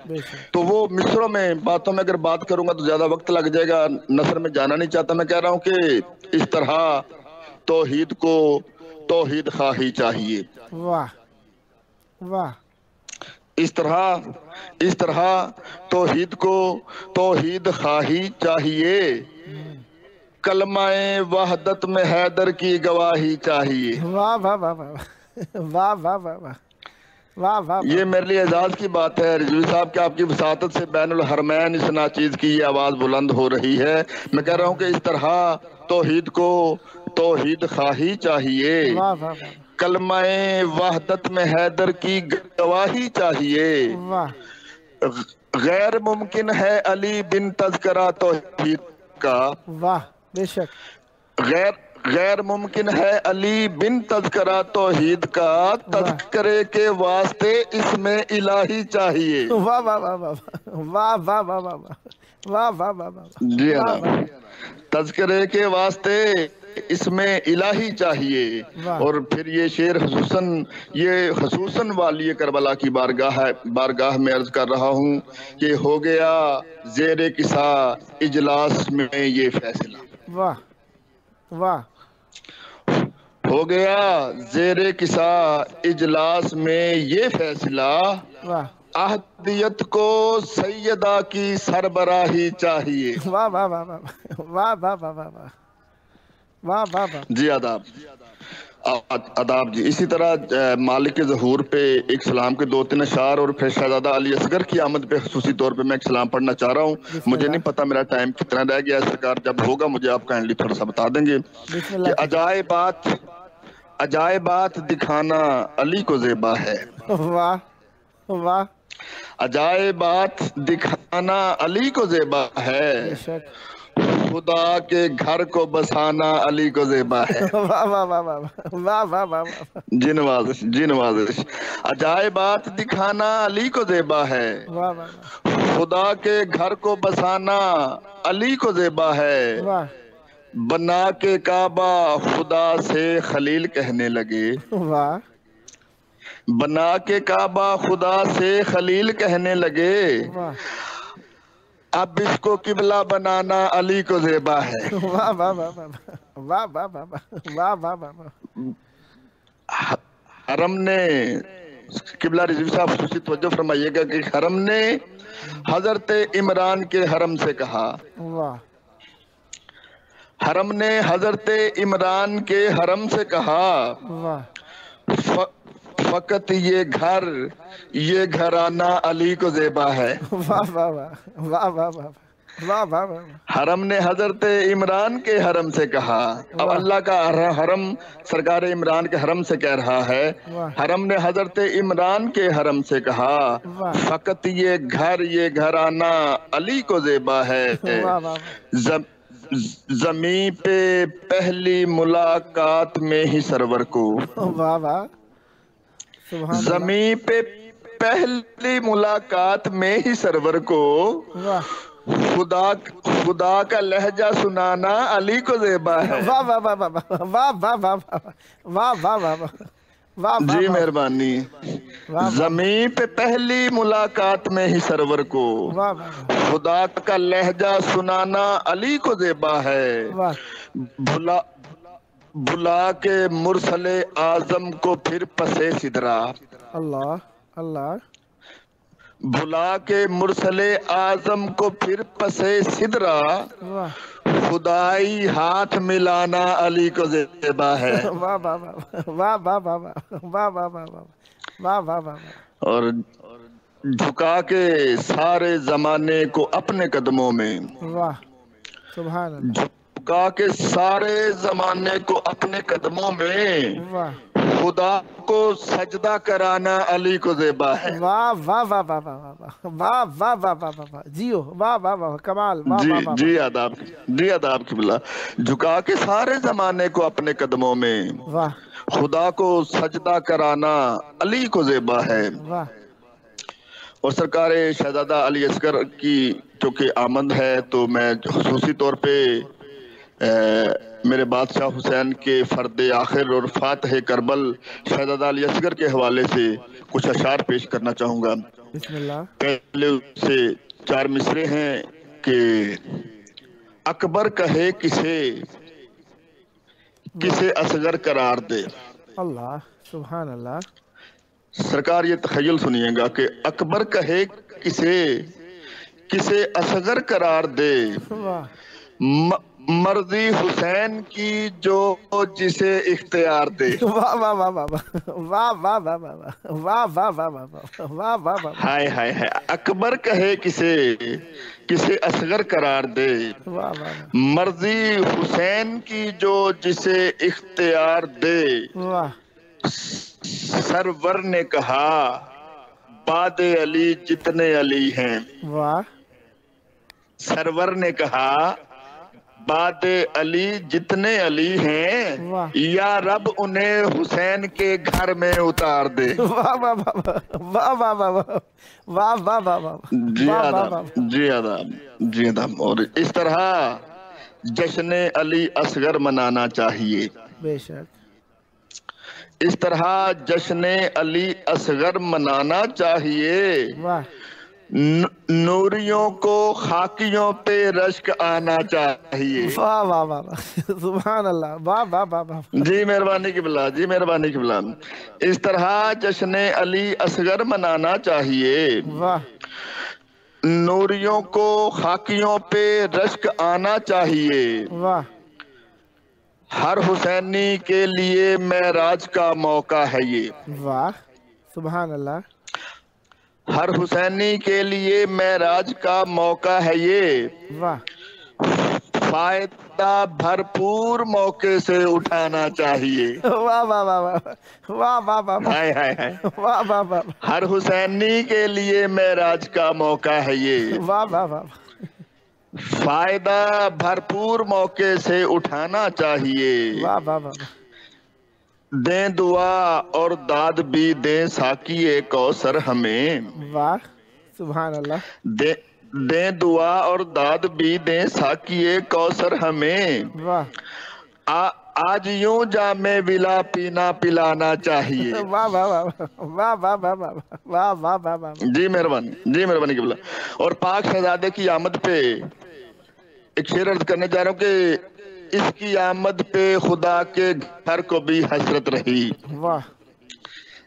[SPEAKER 3] تو وہ مصروں میں باتوں میں اگر بات کروں گا تو زیادہ وقت لگ جائے گا، نثر میں جانا نہیں چاہتا. میں کہہ رہا ہوں کہ اس طرح توحید کو توحید خواہی چاہیے.
[SPEAKER 1] واہ واہ،
[SPEAKER 3] اس طرح توحید کو توحید خواہی چاہیے. کلمہ وحدت میں حیدر کی گواہی چاہیے.
[SPEAKER 1] واہ واہ واہ واہ واہ واہ واہ واہ واہ،
[SPEAKER 3] یہ میرے لیے اعزاز کی بات ہے رضوی صاحب کہ آپ کی وساطت سے بین الحرمین اس ناچیز کی یہ آواز بلند ہو رہی ہے. میں کہہ رہا ہوں کہ اس طرح توحید کو توحید خواہی چاہیے. کلمہ وحدت میں حیدر کی گواہی چاہیے. غیر ممکن ہے علی بن تذکرہ توحید کا.
[SPEAKER 1] واہ بے شک،
[SPEAKER 3] غیر ممکن ہے علی بن تذکرہ توحید کا. تذکرے کے واسطے اس میں الہی چاہیے.
[SPEAKER 1] واہ واہ واہ واہ واہ واہ واہ واہ واہ، واہ واہ واہ واہ،
[SPEAKER 3] جی
[SPEAKER 1] واہ
[SPEAKER 3] جناب،
[SPEAKER 1] واہ
[SPEAKER 3] تذکرے کے واسطے اس میں الہی چاہیے،
[SPEAKER 1] واہ،
[SPEAKER 3] اور پھر یہ شعر خصوصاً والی کربلا کی بارگاہ میں عرض کر رہا ہوں کہ ہو گیا زیر کسا اجلاس میں یہ فیصلہ،
[SPEAKER 1] واہ واہ،
[SPEAKER 3] ہو گیا زیر کسا اجلاس میں یہ فیصلہ،
[SPEAKER 1] واہ
[SPEAKER 3] احدیت کو سیدہ کی سربراہی چاہیے۔
[SPEAKER 1] واہ واہ واہ واہ واہ واہ واہ واہ واہ واہ واہ واہ،
[SPEAKER 3] جی آداب، آداب جی۔ اسی طرح مالک ظہور پہ ایک سلام کے 2-3 اشعار، اور پھر شہزادہ علی اصغر کی آمد پہ خصوصی طور پہ میں ایک سلام پڑھنا چاہ رہا ہوں۔
[SPEAKER 1] بسم
[SPEAKER 3] مجھے
[SPEAKER 1] اللہ،
[SPEAKER 3] نہیں پتا میرا ٹائم کتنا رہ گیا ہے سرکار، جب ہوگا مجھے آپ کائنڈلی تھوڑا سا بتا دیں گے
[SPEAKER 1] بسم
[SPEAKER 3] کہ
[SPEAKER 1] اللہ کیجیے۔
[SPEAKER 3] عجائبات دکھانا علی کو زیبا ہے،
[SPEAKER 1] واہ واہ،
[SPEAKER 3] عجائبات دکھانا علی کو زیبا ہے،
[SPEAKER 1] بے شک،
[SPEAKER 3] خدا کے گھر کو بسانا علی کو زیبا ہے۔
[SPEAKER 1] واہ واہ واہ واہ واہ واہ واہ واہ،
[SPEAKER 3] جی نوازش، جی نوازش، عجائبات دکھانا علی کو زیبا ہے،
[SPEAKER 1] واہ واہ واہ،
[SPEAKER 3] خدا کے گھر کو بسانا علی کو زیبا ہے،
[SPEAKER 1] واہ
[SPEAKER 3] بنا کے کعبہ خدا سے خلیل کہنے لگے،
[SPEAKER 1] واہ،
[SPEAKER 3] بنا کے کعبہ خدا سے خلیل کہنے لگے،
[SPEAKER 1] واہ
[SPEAKER 3] اب اس کو قبلہ بنانا علی کو زیبا ہے۔
[SPEAKER 1] واہ واہ واہ واہ واہ واہ واہ واہ واہ واہ واہ،
[SPEAKER 3] حرم نے، قبلہ رضوی صاحب خصوصی توجہ فرمائیے گا کہ حرم نے حضرت عمران کے حرم سے کہا،
[SPEAKER 1] واہ
[SPEAKER 3] حرم نے حضرت عمران کے حرم سے کہا،
[SPEAKER 1] واہ،
[SPEAKER 3] فقط یہ گھرانہ علی کو زیبا ہے۔
[SPEAKER 1] واہ واہ واہ واہ واہ واہ واہ واہ واہ،
[SPEAKER 3] حرم نے حضرت عمران کے حرم سے کہا، اب
[SPEAKER 1] واہ،
[SPEAKER 3] اللہ کا حرم سرکار عمران کے حرم سے کہہ رہا ہے،
[SPEAKER 1] واہ
[SPEAKER 3] حرم نے حضرت عمران کے حرم سے کہا،
[SPEAKER 1] واہ،
[SPEAKER 3] فقط یہ گھرانہ علی کو زیبا ہے،
[SPEAKER 1] واہ واہ
[SPEAKER 3] زمین پہ پہلی ملاقات میں ہی سرور کو،
[SPEAKER 1] واہ واہ، سبحان اللہ،
[SPEAKER 3] زمین پہ پہلی ملاقات میں ہی سرور کو،
[SPEAKER 1] واہ
[SPEAKER 3] خدا کا لہجہ سنانا علی کو زیبا ہے۔
[SPEAKER 1] واہ واہ واہ واہ واہ واہ واہ واہ واہ واہ واہ،
[SPEAKER 3] جی مہربانی، زمین پہ پہلی ملاقات میں ہی سرور کو،
[SPEAKER 1] واہ واہ،
[SPEAKER 3] خدا کا لہجہ سنانا علی کو زیبا ہے، بلا کے مرسل اعظم کو پھر پسے سدرا،
[SPEAKER 1] اللہ اللہ،
[SPEAKER 3] بلا کے مرسل اعظم کو پھر پسے سدرا،
[SPEAKER 1] واہ
[SPEAKER 3] خدائی ہاتھ ملانا علی کو زیبا ہے۔
[SPEAKER 1] واہ واہ واہ واہ واہ واہ واہ واہ واہ واہ واہ،
[SPEAKER 3] اور جھکا کے سارے زمانے کو اپنے قدموں میں،
[SPEAKER 1] واہ سبحان اللہ،
[SPEAKER 3] جھکا کے سارے زمانے کو اپنے قدموں میں،
[SPEAKER 1] واہ
[SPEAKER 3] خدا کو سجدہ کرانا علی کو زیبا ہے۔
[SPEAKER 1] واہ واہ واہ واہ واہ واہ واہ واہ واہ واہ، جیو واہ واہ واہ، کمال، واہ
[SPEAKER 3] جی
[SPEAKER 1] واہ واہ،
[SPEAKER 3] جی آداب، جی آداب قبلہ، جھکا کے سارے زمانے کو اپنے قدموں میں،
[SPEAKER 1] واہ
[SPEAKER 3] خدا کو سجدہ کرانا علی کو زیبا ہے۔
[SPEAKER 1] واہ،
[SPEAKER 3] اور سرکار شہزادہ علی اصغر کی چونکہ آمد ہے تو میں خصوصی طور پہ میرے بادشاہ حسین کے فرد آخر اور فاتح کربل شہزادہ علی اصغر کے حوالے سے کچھ اشعار پیش کرنا چاہوں گا۔
[SPEAKER 1] بسم اللہ،
[SPEAKER 3] پہلے سے 4 مصرے ہیں کہ اکبر کہے کسے اصغر قرار دے،
[SPEAKER 1] اللہ سبحان اللہ،
[SPEAKER 3] سرکار یہ تخیل سنیے گا کہ اکبر کہے کسے اصغر قرار دے،
[SPEAKER 1] واہ
[SPEAKER 3] مرضی حسین کی جو جسے اختیار دے۔
[SPEAKER 1] واہ واہ واہ واہ واہ واہ واہ واہ واہ واہ واہ واہ واہ واہ واہ،
[SPEAKER 3] ہائے ہائے ہائے، اکبر کہے کسے اصغر قرار دے،
[SPEAKER 1] واہ واہ
[SPEAKER 3] مرضی حسین کی جو جسے اختیار دے،
[SPEAKER 1] واہ،
[SPEAKER 3] سرور نے کہا بعد علی جتنے علی ہیں،
[SPEAKER 1] واہ
[SPEAKER 3] سرور نے کہا بعد علی جتنے علی ہیں
[SPEAKER 1] واہ
[SPEAKER 3] یا رب انہیں حسین کے گھر میں اتار دے.
[SPEAKER 1] واہ واہ واہ واہ واہ واہ واہ واہ واہ واہ
[SPEAKER 3] جی
[SPEAKER 1] واہ واہ
[SPEAKER 3] آداب
[SPEAKER 1] واہ.
[SPEAKER 3] جی آداب جی آداب. اور اس طرح جشن علی اصغر منانا چاہیے.
[SPEAKER 1] بے شک.
[SPEAKER 3] اس طرح جشن علی اصغر منانا چاہیے.
[SPEAKER 1] واہ
[SPEAKER 3] نوریوں کو خاکیوں پہ رشک آنا چاہیے.
[SPEAKER 1] واہ واہ واہ واہ سبحان اللہ. واہ واہ واہ واہ.
[SPEAKER 3] جی مہربانی قبلہ جی مہربانی قبلہ. اس طرح جشن علی اصغر منانا چاہیے.
[SPEAKER 1] واہ
[SPEAKER 3] نوریوں کو خاکیوں پہ رشک آنا چاہیے.
[SPEAKER 1] واہ
[SPEAKER 3] ہر حسینی کے لیے معراج کا موقع ہے یہ.
[SPEAKER 1] واہ سبحان اللہ.
[SPEAKER 3] ہر حسینی کے لیے معراج کا موقع ہے یہ.
[SPEAKER 1] واہ
[SPEAKER 3] فائدہ بھرپور موقع سے اٹھانا چاہیے.
[SPEAKER 1] واہ واہ واہ واہ واہ واہ واہ
[SPEAKER 3] ہائے ہائے ہائے.
[SPEAKER 1] واہ واہ واہ
[SPEAKER 3] ہر حسینی کے لیے معراج کا موقع ہے یہ.
[SPEAKER 1] واہ واہ واہ.
[SPEAKER 3] فائدہ بھرپور موقع سے اٹھانا چاہیے.
[SPEAKER 1] واہ واہ واہ.
[SPEAKER 3] دیں دعا اور داد بھی دیں ساقی کوثر ہمیں.
[SPEAKER 1] واہ سبحان اللہ.
[SPEAKER 3] دیں دعا اور داد بھی دیں ساقی کوثر ہمیں.
[SPEAKER 1] واہ
[SPEAKER 3] آج یوں جام ولا پینا پلانا چاہیے.
[SPEAKER 1] واہ واہ واہ واہ واہ واہ واہ واہ واہ واہ واہ.
[SPEAKER 3] جی مہربانی قبلہ. اور پاک شہزادے کی آمد پہ ایک شعر عرض کرنے جا رہا ہوں کہ اس کی آمد پہ خدا کے گھر کو بھی حسرت رہی.
[SPEAKER 1] واہ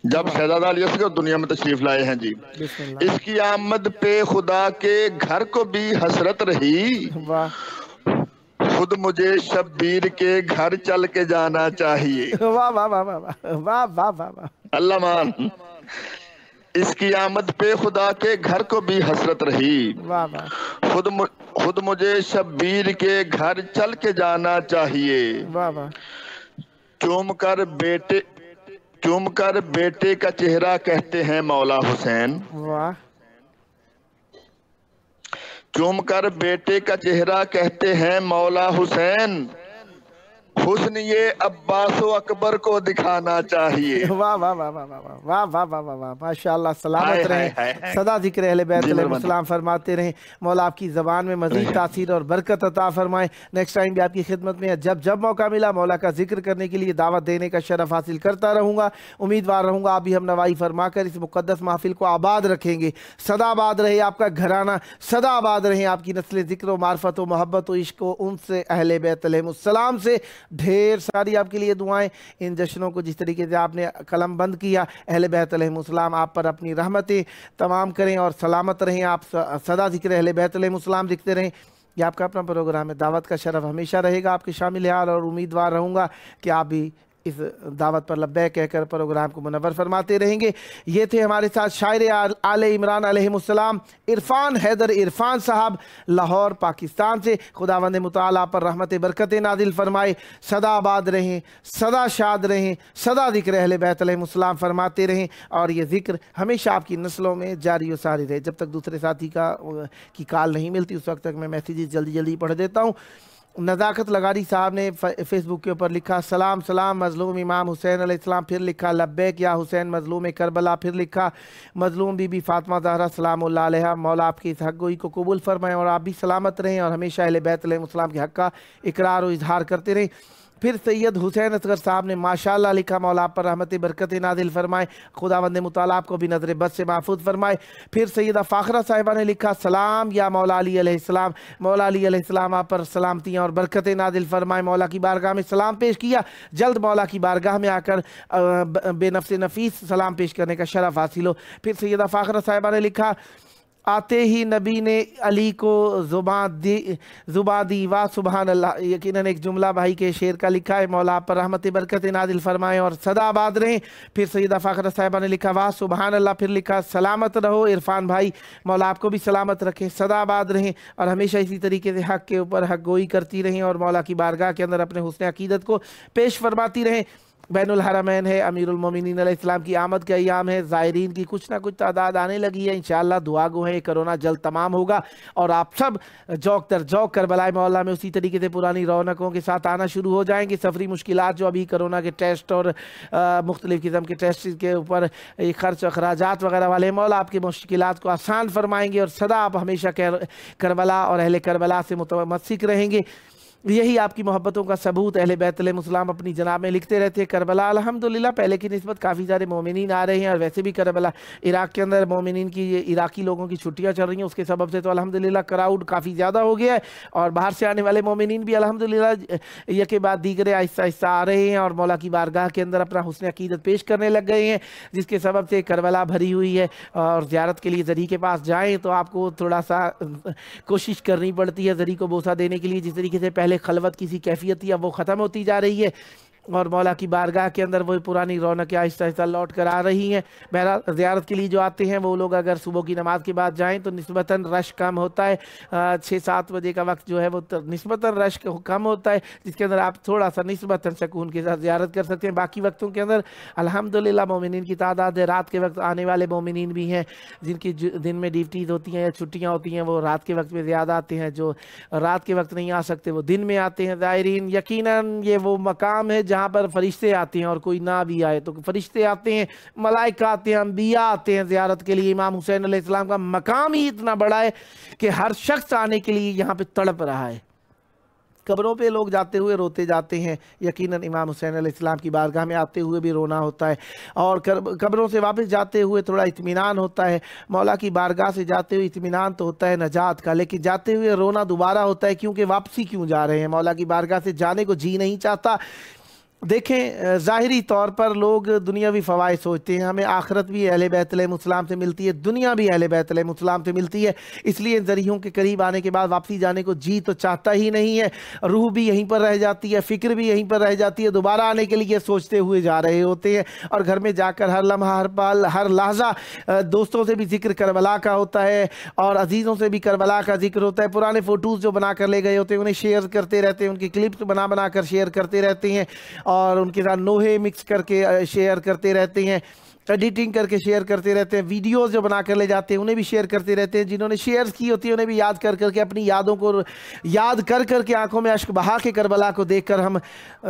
[SPEAKER 3] جب شہزادہ علی اصغر دنیا میں تشریف لائے ہیں جی.
[SPEAKER 1] بسم اللہ.
[SPEAKER 3] اس کی آمد پہ خدا کے گھر کو بھی حسرت رہی.
[SPEAKER 1] واہ
[SPEAKER 3] خود مجھے شبیر کے گھر چل کے جانا چاہیے.
[SPEAKER 1] واہ واہ واہ واہ واہ واہ واہ واہ.
[SPEAKER 3] اللہ مان. اس کی آمد پہ خدا کے گھر کو بھی حسرت رہی.
[SPEAKER 1] واہ واہ
[SPEAKER 3] خود مجھے شبیر کے گھر چل کے جانا چاہیے.
[SPEAKER 1] واہ واہ.
[SPEAKER 3] چوم کر بیٹے کا چہرہ کہتے ہیں مولا حسین.
[SPEAKER 1] واہ
[SPEAKER 3] چوم کر بیٹے کا چہرہ کہتے ہیں مولا حسین. حسن یہ عباس و اکبر کو دکھانا چاہیے.
[SPEAKER 1] واہ واہ واہ واہ واہ واہ واہ واہ واہ واہ. ماشاءاللہ. سلامت رہیں. سدا ذکر اہل بیت علیہ السلام فرماتے رہیں. مولا آپ کی زبان میں مزید تاثیر اور برکت عطا فرمائیں. نیکسٹ ٹائم بھی آپ کی خدمت میں جب موقع ملا مولا کا ذکر کرنے کے لیے دعوت دینے کا شرف حاصل کرتا رہوں گا. امیدوار رہوں گا آپ بھی ہم نوائی فرما کر اس مقدس محفل کو آباد رکھیں گے. سدا آباد رہے آپ کا گھرانہ. سدا آباد رہیں آپ کی نسل ذکر و معرفت و محبت و عشق و ان سے اہل بیت علیہ السلام سے. ڈھیر ساری آپ کے لیے دعائیں. ان جشنوں کو جس طریقے سے آپ نے قلم بند کیا اہل بیت علیہ السلام آپ پر اپنی رحمتیں تمام کریں اور سلامت رہیں. آپ سدا ذکر اہل بیت علیہ السلام دکھتے رہیں. یہ آپ کا اپنا پروگرام ہے. دعوت کا شرف ہمیشہ رہے گا آپ کے شامل حال اور امیدوار رہوں گا کہ آپ بھی اس دعوت پر لبیک کہہ کر پروگرام کو منور فرماتے رہیں گے. یہ تھے ہمارے ساتھ شاعر آل عمران علیہ السلام عرفان حیدر عرفان صاحب لاہور پاکستان سے. خداوند متعالی پر رحمت برکت نازل فرمائے. سدا آباد رہیں, سدا شاد رہیں, سدا ذکر اہل بیت علیہ السلام فرماتے رہیں اور یہ ذکر ہمیشہ آپ کی نسلوں میں جاری و ساری رہے. جب تک دوسرے ساتھی کی کال نہیں ملتی اس وقت تک میں میسیجز جلدی پڑھ دیتا ہوں. نزاکت لغاری صاحب نے فیس بک کے اوپر لکھا سلام سلام مظلوم امام حسین علیہ السلام. پھر لکھا لبیک یا حسین مظلوم کربلا. پھر لکھا مظلوم بی بی فاطمہ زہرا سلام اللہ علیہ. مولا آپ کی اس حق گوئی کو قبول فرمائیں اور آپ بھی سلامت رہیں اور ہمیشہ اہل بیت علیہ السلام کے حق کا اقرار و اظہار کرتے رہیں. پھر سید حسین اصغر صاحب نے ماشاءاللہ لکھا مولا آپ پر رحمت برکت نازل فرمائے. خداوند متعالی آپ کو بھی نظر بد سے محفوظ فرمائے. پھر سیدہ فاخرہ صاحبہ نے لکھا سلام یا مولا علی علیہ السلام. مولا علی علیہ السلام آپ پر سلامتیاں اور برکت نازل فرمائے. مولا کی بارگاہ میں سلام پیش کیا. جلد مولا کی بارگاہ میں آ کر بے نفس نفیس سلام پیش کرنے کا شرف حاصل ہو. پھر سیدہ فاخرہ صاحبہ نے لکھا آتے ہی نبی نے علی کو زباں دی. واہ سبحان اللہ. یقیناً ایک جملہ بھائی کے شعر کا لکھا ہے. مولا آپ پر رحمت برکت نازل فرمائیں اور سدا آباد رہیں. پھر سیدہ فاخرہ صاحبہ نے لکھا واہ سبحان اللہ. پھر لکھا سلامت رہو عرفان بھائی. مولا آپ کو بھی سلامت رکھیں, سدا آباد رہیں اور ہمیشہ اسی طریقے سے حق کے اوپر حق گوئی کرتی رہیں اور مولا کی بارگاہ کے اندر اپنے حسن عقیدت کو پیش فرماتی رہیں. बैनुल हरमैन है, अमीरुल मोमिनीन अलैहिस्सलाम की आमद का अयाम है, ज़ायरीन की कुछ ना कुछ तादाद आने लगी है। इंशाअल्लाह दुआ गो है कोरोना जल्द तमाम होगा और आप सब जौक तर जौक करबला मौला में उसी तरीके से पुरानी रौनकों के साथ आना शुरू हो जाएंगे। सफरी मुश्किलात जो अभी कोरोना के टेस्ट और मुख्तलिफ़ किस्म के टेस्ट के ऊपर ख़र्च अखराजात वगैरह वाले मौला आपकी मुश्किलात को आसान फरमाएंगे और सदा आप हमेशा करबला और अहले करबला से मुतमस्सिक रहेंगे। यही आपकी मोहब्बतों का सबूत अहले बैत अलैहिस्सलाम अपनी जनाब में लिखते रहते हैं। करबला अल्हम्दुलिल्लाह पहले की निस्बत काफ़ी सारे मोमिनीन आ रहे हैं और वैसे भी करबला इराक़ के अंदर मोमिनीन की इराक़ी लोगों की छुट्टियां चल रही हैं, उसके सबब से तो अल्हम्दुलिल्लाह क्राउड काफ़ी ज़्यादा हो गया है और बाहर से आने वाले मोमिनीन भी अल्हम्दुलिल्लाह यके बाद दीगरे आहिस्ता आहिस्ता आ रहे हैं और मौला की बारगाह के अंदर अपना हुस्न अक़ीदत पेश करने लग गए हैं, जिसके सबब से करबला भरी हुई है। और ज़ियारत के लिए ज़री के पास जाएँ तो आपको थोड़ा सा कोशिश करनी पड़ती है ज़री को बोसा देने के लिए। जिस तरीके से पहले खलवत किसी कैफियत थी अब वो ख़त्म होती जा रही है और मौला की बारगाह के अंदर वही पुरानी रौनक आहिस्ता आहिस्ता लौट कर आ रही हैं। बहरहाल ज़ियारत के लिए जो आते हैं वो लोग अगर सुबह की नमाज के बाद जाएं तो निस्बतन रश कम होता है। 6-7 बजे का वक्त जो है वो निस्बतन रश कम होता है, जिसके अंदर आप थोड़ा सा निस्बतन सुकून के साथ ज़ियारत कर सकते हैं। बाकी वक्तों के अंदर अल्हम्दुलिल्लाह मोमिनीन की तादाद है। रात के वक्त आने वाले मोमिनीन भी हैं जिनकी दिन में ड्यूटीज़ होती हैं या छुट्टियाँ होती हैं, वो रात के वक्त में ज़्यादा आते हैं। जो रात के वक्त नहीं आ सकते वो दिन में आते हैं। ज़ायरीन यकीनन ये वो मकाम है जहाँ पर फरिश्ते आते हैं और कोई ना भी आए तो फरिश्ते आते हैं, मलाइका आते हैं, अंबिया आते हैं ज़ियारत के लिए। इमाम हुसैन अलैहिस्सलाम का मकाम ही इतना बड़ा है कि हर शख्स आने के लिए यहाँ पे तड़प रहा है। कब्रों पे लोग जाते हुए रोते जाते हैं, यकीनन इमाम हुसैन अलैहिस्सलाम की बारगाह में आते हुए भी रोना होता है और कब्रों से वापस जाते हुए थोड़ा इत्मीनान होता है। मौला की बारगाह से जाते हुए इत्मीनान तो होता है नजात का, लेकिन जाते हुए रोना दोबारा होता है क्योंकि वापसी क्यों जा रहे हैं। मौला की बारगाह से जाने को जी नहीं चाहता। देखें ज़ाहिरी तौर पर लोग दुनियावी फ़वाइद सोचते हैं, हमें आखिरत भी अहले बैत अलैहिस्सलाम से मिलती है, दुनिया भी अहले बैत अलैहिस्सलाम से मिलती है, इसलिए इन ज़रियों के करीब आने के बाद वापसी जाने को जी तो चाहता ही नहीं है। रूह भी यहीं पर रह जाती है, फ़िक्र भी यहीं पर रह जाती है, दोबारा आने के लिए सोचते हुए जा रहे होते हैं और घर में जाकर हर लम्हा हर पल हर लहज़ा दोस्तों से भी जिक्र करबला का होता है और अजीज़ों से भी करबला का जिक्र होता है। पुराने फ़ोटोज़ जो बना कर ले गए होते हैं उन्हें शेयर करते रहते हैं, उनकी क्लिप्स बना कर शेयर करते रहते हैं और उनके साथ नोहे मिक्स करके शेयर करते रहते हैं, एडिटिंग करके शेयर करते रहते हैं। वीडियोस जो बना कर ले जाते हैं उन्हें भी शेयर करते रहते हैं। जिन्होंने शेयर की होती है उन्हें भी याद कर करके अपनी यादों को याद कर करके आंखों में अश्क बहा के करबला को देखकर हम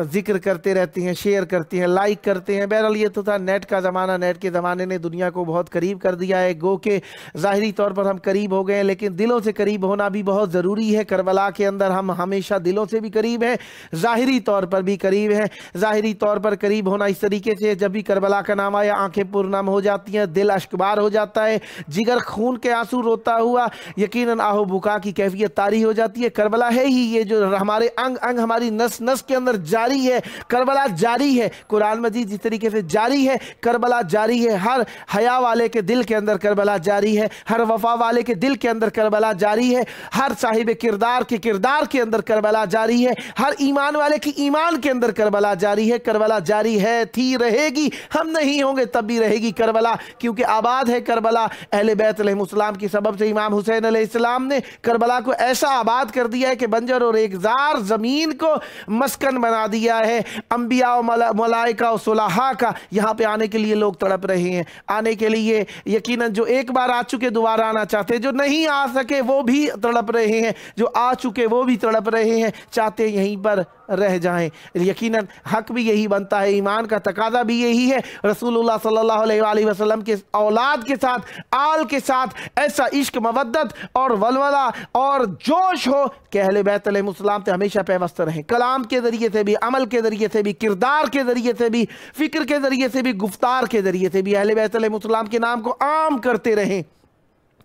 [SPEAKER 1] जिक्र करते रहते हैं, शेयर करते हैं, लाइक करते हैं। बहरहाल ये तो था नेट का ज़माना, नेट के ज़माने ने दुनिया को बहुत करीब कर दिया है। गो के ज़ाहिरी तौर पर हम करीब हो गए हैं, लेकिन दिलों से करीब होना भी बहुत ज़रूरी है। करबला के अंदर हम हमेशा दिलों से भी करीब हैं, ज़ाहिरी तौर पर भी करीब हैं। ज़ाहिरी तौर पर करीब होना इस तरीके से, जब भी करबला का नाम आया आंखें पुरनम हो जाती हैं, दिल अश्कबार हो जाता है, जिगर खून के आंसू रोता हुआ यकीनन आहो बुका की कैफियत तारी हो जाती है। करबला है ही ये जो हमारे अंग अंग हमारी नस नस के अंदर जारी है। करबला जारी है, कुरान मजीद जिस तरीके से जारी है करबला जारी है। हर हया वाले के दिल के अंदर करबला जारी है, हर वफा वाले के दिल के अंदर करबला जारी है, हर साहिब किरदार के किरदार के अंदर करबला जारी है, हर ईमान वाले की ईमान के अंदर करबला जारी है। करबला जारी है, थी, रहेगी, हम नहीं होंगे तब भी रहेगी करबला, क्योंकि आबाद है करबला। अहले बैत अलैहिस्सलाम की सबब से इमाम हुसैन अलैहिस्सलाम ने करबला को ऐसा आबाद कर दिया है कि बंजर और रेगजार ज़मीन को मस्कन बना दिया है। अंबिया और मलाइका और सुलहा का यहाँ पे आने के लिए लोग तड़प रहे हैं, आने के लिए यकीनन जो एक बार आ चुके दोबारा आना चाहते हैं, जो नहीं आ सके वो भी तड़प रहे हैं, जो आ चुके वो भी तड़प रहे हैं, चाहते यहीं पर रह जाएं। यकीनन हक भी यही बनता है, ईमान का तकाजा भी यही है। रसूलुल्लाह सल्लल्लाहु अलैहि वसल्लम के औलाद के साथ, आल के साथ ऐसा इश्क, मवद्दत और वलवला और जोश हो कि अहले बैत अलैहिस्सलाम से हमेशा पैवस्त रहें। कलाम के ज़रिए से भी, अमल के ज़रिए से भी, किरदार के ज़रिए से भी, फ़िक्र के ज़रिए से भी, गुफ्तार के ज़रिए से भी अहले बैत अलैहिस्सलाम के नाम को आम करते रहें।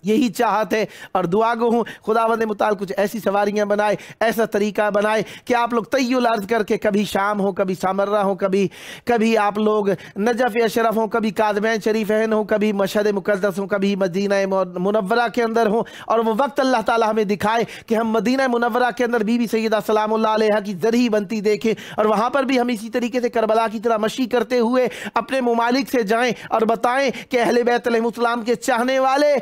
[SPEAKER 1] यही चाहत है और दुआ गो हूँ खुदावंद मुताल कुछ ऐसी सवारियाँ बनाए, ऐसा तरीका बनाए कि आप लोग तय्युल अर्ज़ करके कभी शाम हो, कभी सामर्रा हो, कभी आप लोग नजफ़ अशरफ हो, कभी काज़मैन शरीफ़ैन हो, कभी मशहद मुक़द्दस हो, कभी मदीना मुनव्वरा के अंदर हो और वो वक्त अल्लाह ताला हमें दिखाए कि हम मदीना मुनव्वरा के अंदर बीबी सैयदा सलामुल्लाह अलैहा की ज़रही बनती देखें और वहाँ पर भी हम इसी तरीके से करबला की तरह मशी करते हुए अपने मुमालिक से जाएँ और बताएँ कि अहले बैत अलैहिस्सलाम के चाहने वाले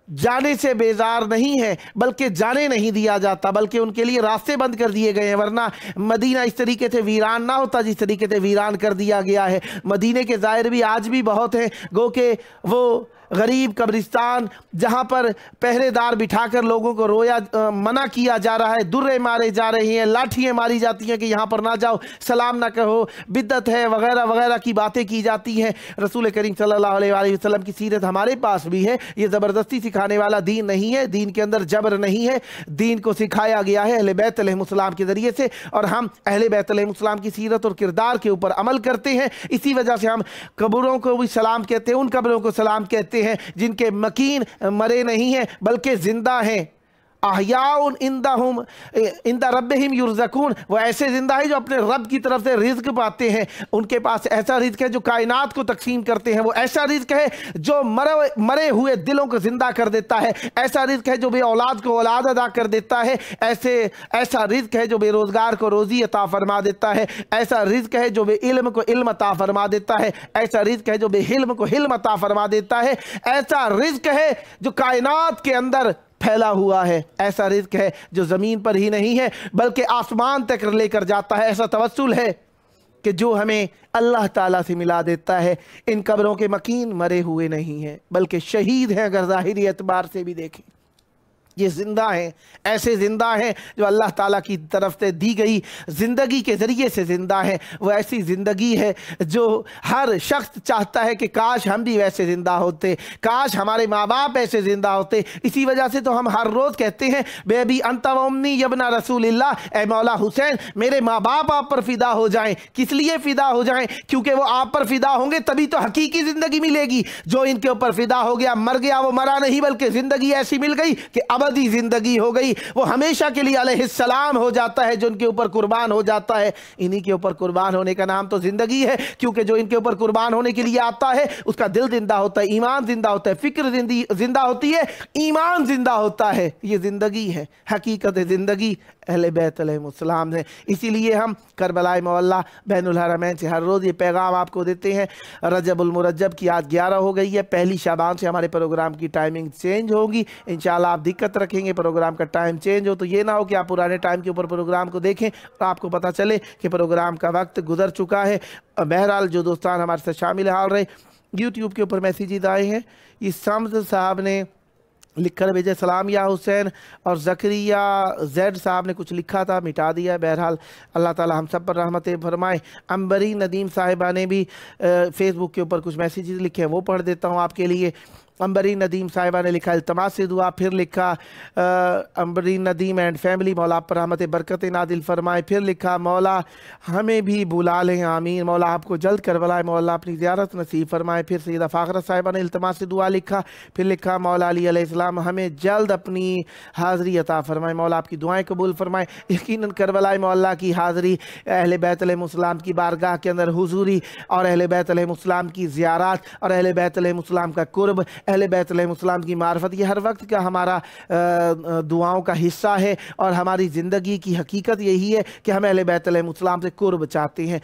[SPEAKER 1] जाने से बेजार नहीं है, बल्कि जाने नहीं दिया जाता, बल्कि उनके लिए रास्ते बंद कर दिए गए हैं। वरना मदीना इस तरीके से वीरान ना होता जिस तरीके से वीरान कर दिया गया है। मदीने के ज़ाहिर भी आज भी बहुत हैं, गो के वो गरीब कब्रिस्तान जहाँ पर पहरेदार बिठाकर लोगों को रोया मना किया जा रहा है, दुर्रे मारे जा रहे हैं, लाठियाँ मारी जाती हैं कि यहाँ पर ना जाओ, सलाम ना कहो, बिद्दत है वगैरह वगैरह की बातें की जाती हैं। रसूल करीम सल्लल्लाहु अलैहि वसल्लम की सीरत हमारे पास भी है। ये ज़बरदस्ती सिखाने वाला दीन नहीं है, दीन के अंदर जबर नहीं है, दीन को सिखाया गया है अहले बैत अलैहिमुस्सलाम के ज़रिए से, और हम अहले बैत अलैहिमुस्सलाम की सीरत और किरदार के ऊपर अमल करते हैं। इसी वजह से हम कब्रों को भी सलाम कहते हैं, उन कब्रों को सलाम कहते हैं जिनके मकीन मरे नहीं हैं बल्कि जिंदा हैं। अहयाउन इंदा रब्बिहिम युरज़कून, वो ऐसे जिंदा है जो अपने रब की तरफ से रिज्क पाते हैं। उनके पास ऐसा रिज्क है जो कायनात को तकसीम करते हैं, वो ऐसा रिज्क है जो मरे हुए दिलों को जिंदा कर देता है, ऐसा रिज्क है जो बे औलाद को औलाद अदा कर देता है, ऐसा रिज्क है जो बेरोजगार को रोजी अता फरमा देता है, ऐसा रिज्क है जो बे इल्म को इल्म अता फरमा देता है, ऐसा रिज्क है जो बे हिल्म को हिल्म अता फरमा देता है, ऐसा रिज्क है जो कायनात के अंदर फैला हुआ है, ऐसा रिज़्क़ है जो ज़मीन पर ही नहीं है बल्कि आसमान तक लेकर जाता है। ऐसा तवस्सुल है कि जो हमें अल्लाह ताला से मिला देता है। इन कब्रों के मकीन मरे हुए नहीं हैं बल्कि शहीद हैं। अगर ज़ाहिरी एतबार से भी देखें, ये ज़िंदा हैं, ऐसे ज़िंदा हैं जो अल्लाह ताला की तरफ से दी गई ज़िंदगी के ज़रिए से ज़िंदा हैं। वो ऐसी ज़िंदगी है जो हर शख्स चाहता है कि काश हम भी वैसे ज़िंदा होते, काश हमारे माँ बाप ऐसे ज़िंदा होते। इसी वजह से तो हम हर रोज़ कहते हैं बेबी अंता व उम्मी यबना रसूलिल्लाह, ए मौला हुसैन मेरे माँ बाप आप पर फ़िदा हो जाएं। किस लिए फ़िदा हो जाएं? क्योंकि वो आप पर फ़िदा होंगे तभी तो हकीकी ज़िंदगी मिलेगी। जो इनके ऊपर फ़िदा हो गया मर गया, वो मरा नहीं बल्कि ज़िंदगी ऐसी मिल गई कि अबदी जिंदगी हो गई, वो हमेशा के लिए अलैहिस्सलाम हो जाता है जो इनके ऊपर कुर्बान हो जाता है। इन्हीं के ऊपर कुर्बान होने का नाम तो जिंदगी है, क्योंकि जो इनके ऊपर कुर्बान होने के लिए आता है उसका दिल जिंदा होता है, ईमान जिंदा होता है, फिक्र जिंदा होती है, ईमान जिंदा होता है। ये जिंदगी है, हकीकत जिंदगी अहले बैत अलैहिमुस्सलाम है। इसीलिए हम करबला मौला बैनुल हरमैन से हर रोज़ ये पैगाम आपको देते हैं। रजबुल मुरज्जब की आज 11 हो गई है, पहली शाबान से हमारे प्रोग्राम की टाइमिंग चेंज होगी। इंशाल्लाह आप दिक्कत रखेंगे प्रोग्राम का टाइम चेंज हो तो ये ना हो कि आप पुराने टाइम के ऊपर प्रोग्राम को देखें और आपको पता चले कि प्रोग्राम का वक्त गुजर चुका है। बहरहाल जो दोस्तान हमारे साथ शामिल हाल रहे, यूट्यूब के ऊपर मैसेजेस आए हैं। इस समद साहब ने लिखकर भेजे सलाम या हुसैन, और ज़करिया ज़ैड साहब ने कुछ लिखा था मिटा दिया। बहरहाल अल्लाह ताला हम सब पर रहमतें फरमाए। अंबरी नदीम साहिबा ने भी फ़ेसबुक के ऊपर कुछ मैसेजेस लिखे हैं, वो पढ़ देता हूँ आपके लिए। अंबरी नदीम साहिबा ने लिखा इल्तमास से दुआ, फिर लिखा अंबरी नदीम एंड फैमिली मौला आप पर रहमत बरकत नादिल फरमाए। फिर लिखा मौला हमें भी बुला लें आमीन, मौला आपको जल्द करबलाए, मौला अपनी ज़ियारत नसीब फरमाए। फिर सैयदा फ़ाखरा साहिबा ने इल्तमास से दुआ लिखा, फिर लिखा मौला अली अलैहिस्सलाम हमें जल्द अपनी हाज़री अता फरमाए, मौला आपकी दुआएँ कबूल फरमाए। यकीनन करबलाए मौला की हाज़री अहले बैत अलैहिमुस्सलाम की बारगाह के अंदर हुज़ूरी और अहले बैत अलैहिमुस्सलाम की ज़ियारत और अहले बैत अलैहिमुस्सलाम का कुर्ब, अहले बैत अलैहिमुस्सलाम की मार्फत, ये हर वक्त का हमारा दुआओं का हिस्सा है। और हमारी ज़िंदगी की हकीकत यही है कि हम अहले बैत अलैहिमुस्सलाम से कुर्ब चाहते हैं।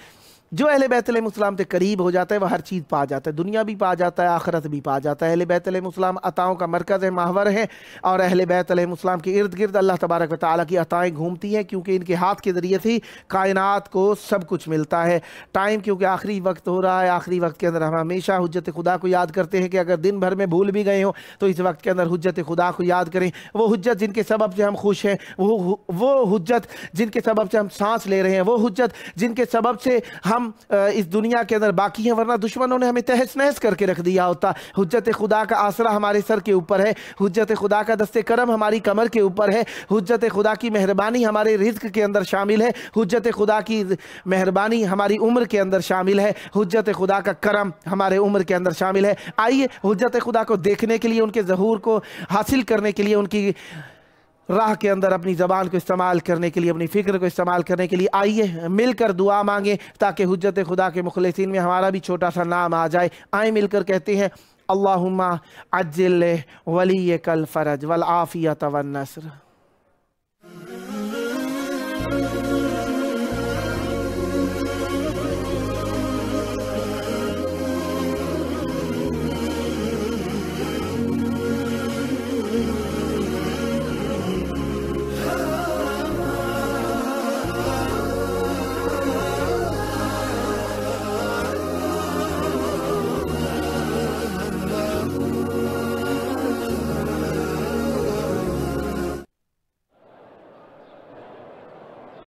[SPEAKER 1] जो अहले बैत अलैहिमुस्सलाम से करीब हो जाता है वह हर चीज़ पा जाता है, दुनिया भी पा जाता है, आखिरत भी पा जाता है। अहले बैत अलैहिमुस्सलाम अताओं का मरकज़ है, महवर है, और अहले बैत अलैहिमुस्सलाम के इर्द गिर्द अल्लाह तबारक व तआला की अताएँ घूमती हैं, क्योंकि इनके हाथ के ज़रिए से ही कायनात को सब कुछ मिलता है। टाइम क्योंकि आखिरी वक्त हो रहा है, आखिरी वक्त के अंदर हम हमेशा हुज्जत खुदा को याद करते हैं कि अगर दिन भर में भूल भी गए हों तो इस वक्त के अंदर हुज्जत खुदा को याद करें। वो हुज्जत जिनके सबब से हम खुश हैं, वो हुज्जत जिनके सबब से हम सांस ले रहे हैं, वो हुज्जत जिनके सबब से हम इस दुनिया के अंदर बाकी हैं, वरना दुश्मनों ने हमें तहस नहस करके रख दिया होता। हुज्जत खुदा का आसरा हमारे सर के ऊपर है, हुज्जत खुदा का दस्ते करम हमारी कमर के ऊपर है, हुज्जत खुदा की मेहरबानी हमारे रिज़्क के अंदर शामिल है, हुज्जत खुदा की मेहरबानी हमारी उम्र के अंदर शामिल है, हुज्जत खुदा का करम हमारे उम्र के अंदर शामिल है। आइए हुज्जत खुदा को देखने के लिए, उनके ज़हूर को हासिल करने के लिए, उनकी राह के अंदर अपनी ज़बान को इस्तेमाल करने के लिए, अपनी फ़िक्र को इस्तेमाल करने के लिए आइए मिलकर दुआ मांगें ताकि हुज्जत खुदा के मुखलिसीन में हमारा भी छोटा सा नाम आ जाए। आए मिलकर कहते हैं अल्लाहुम्मा अज्जिल वलियकल फ़रज वल आफ़ियत वन नस्र।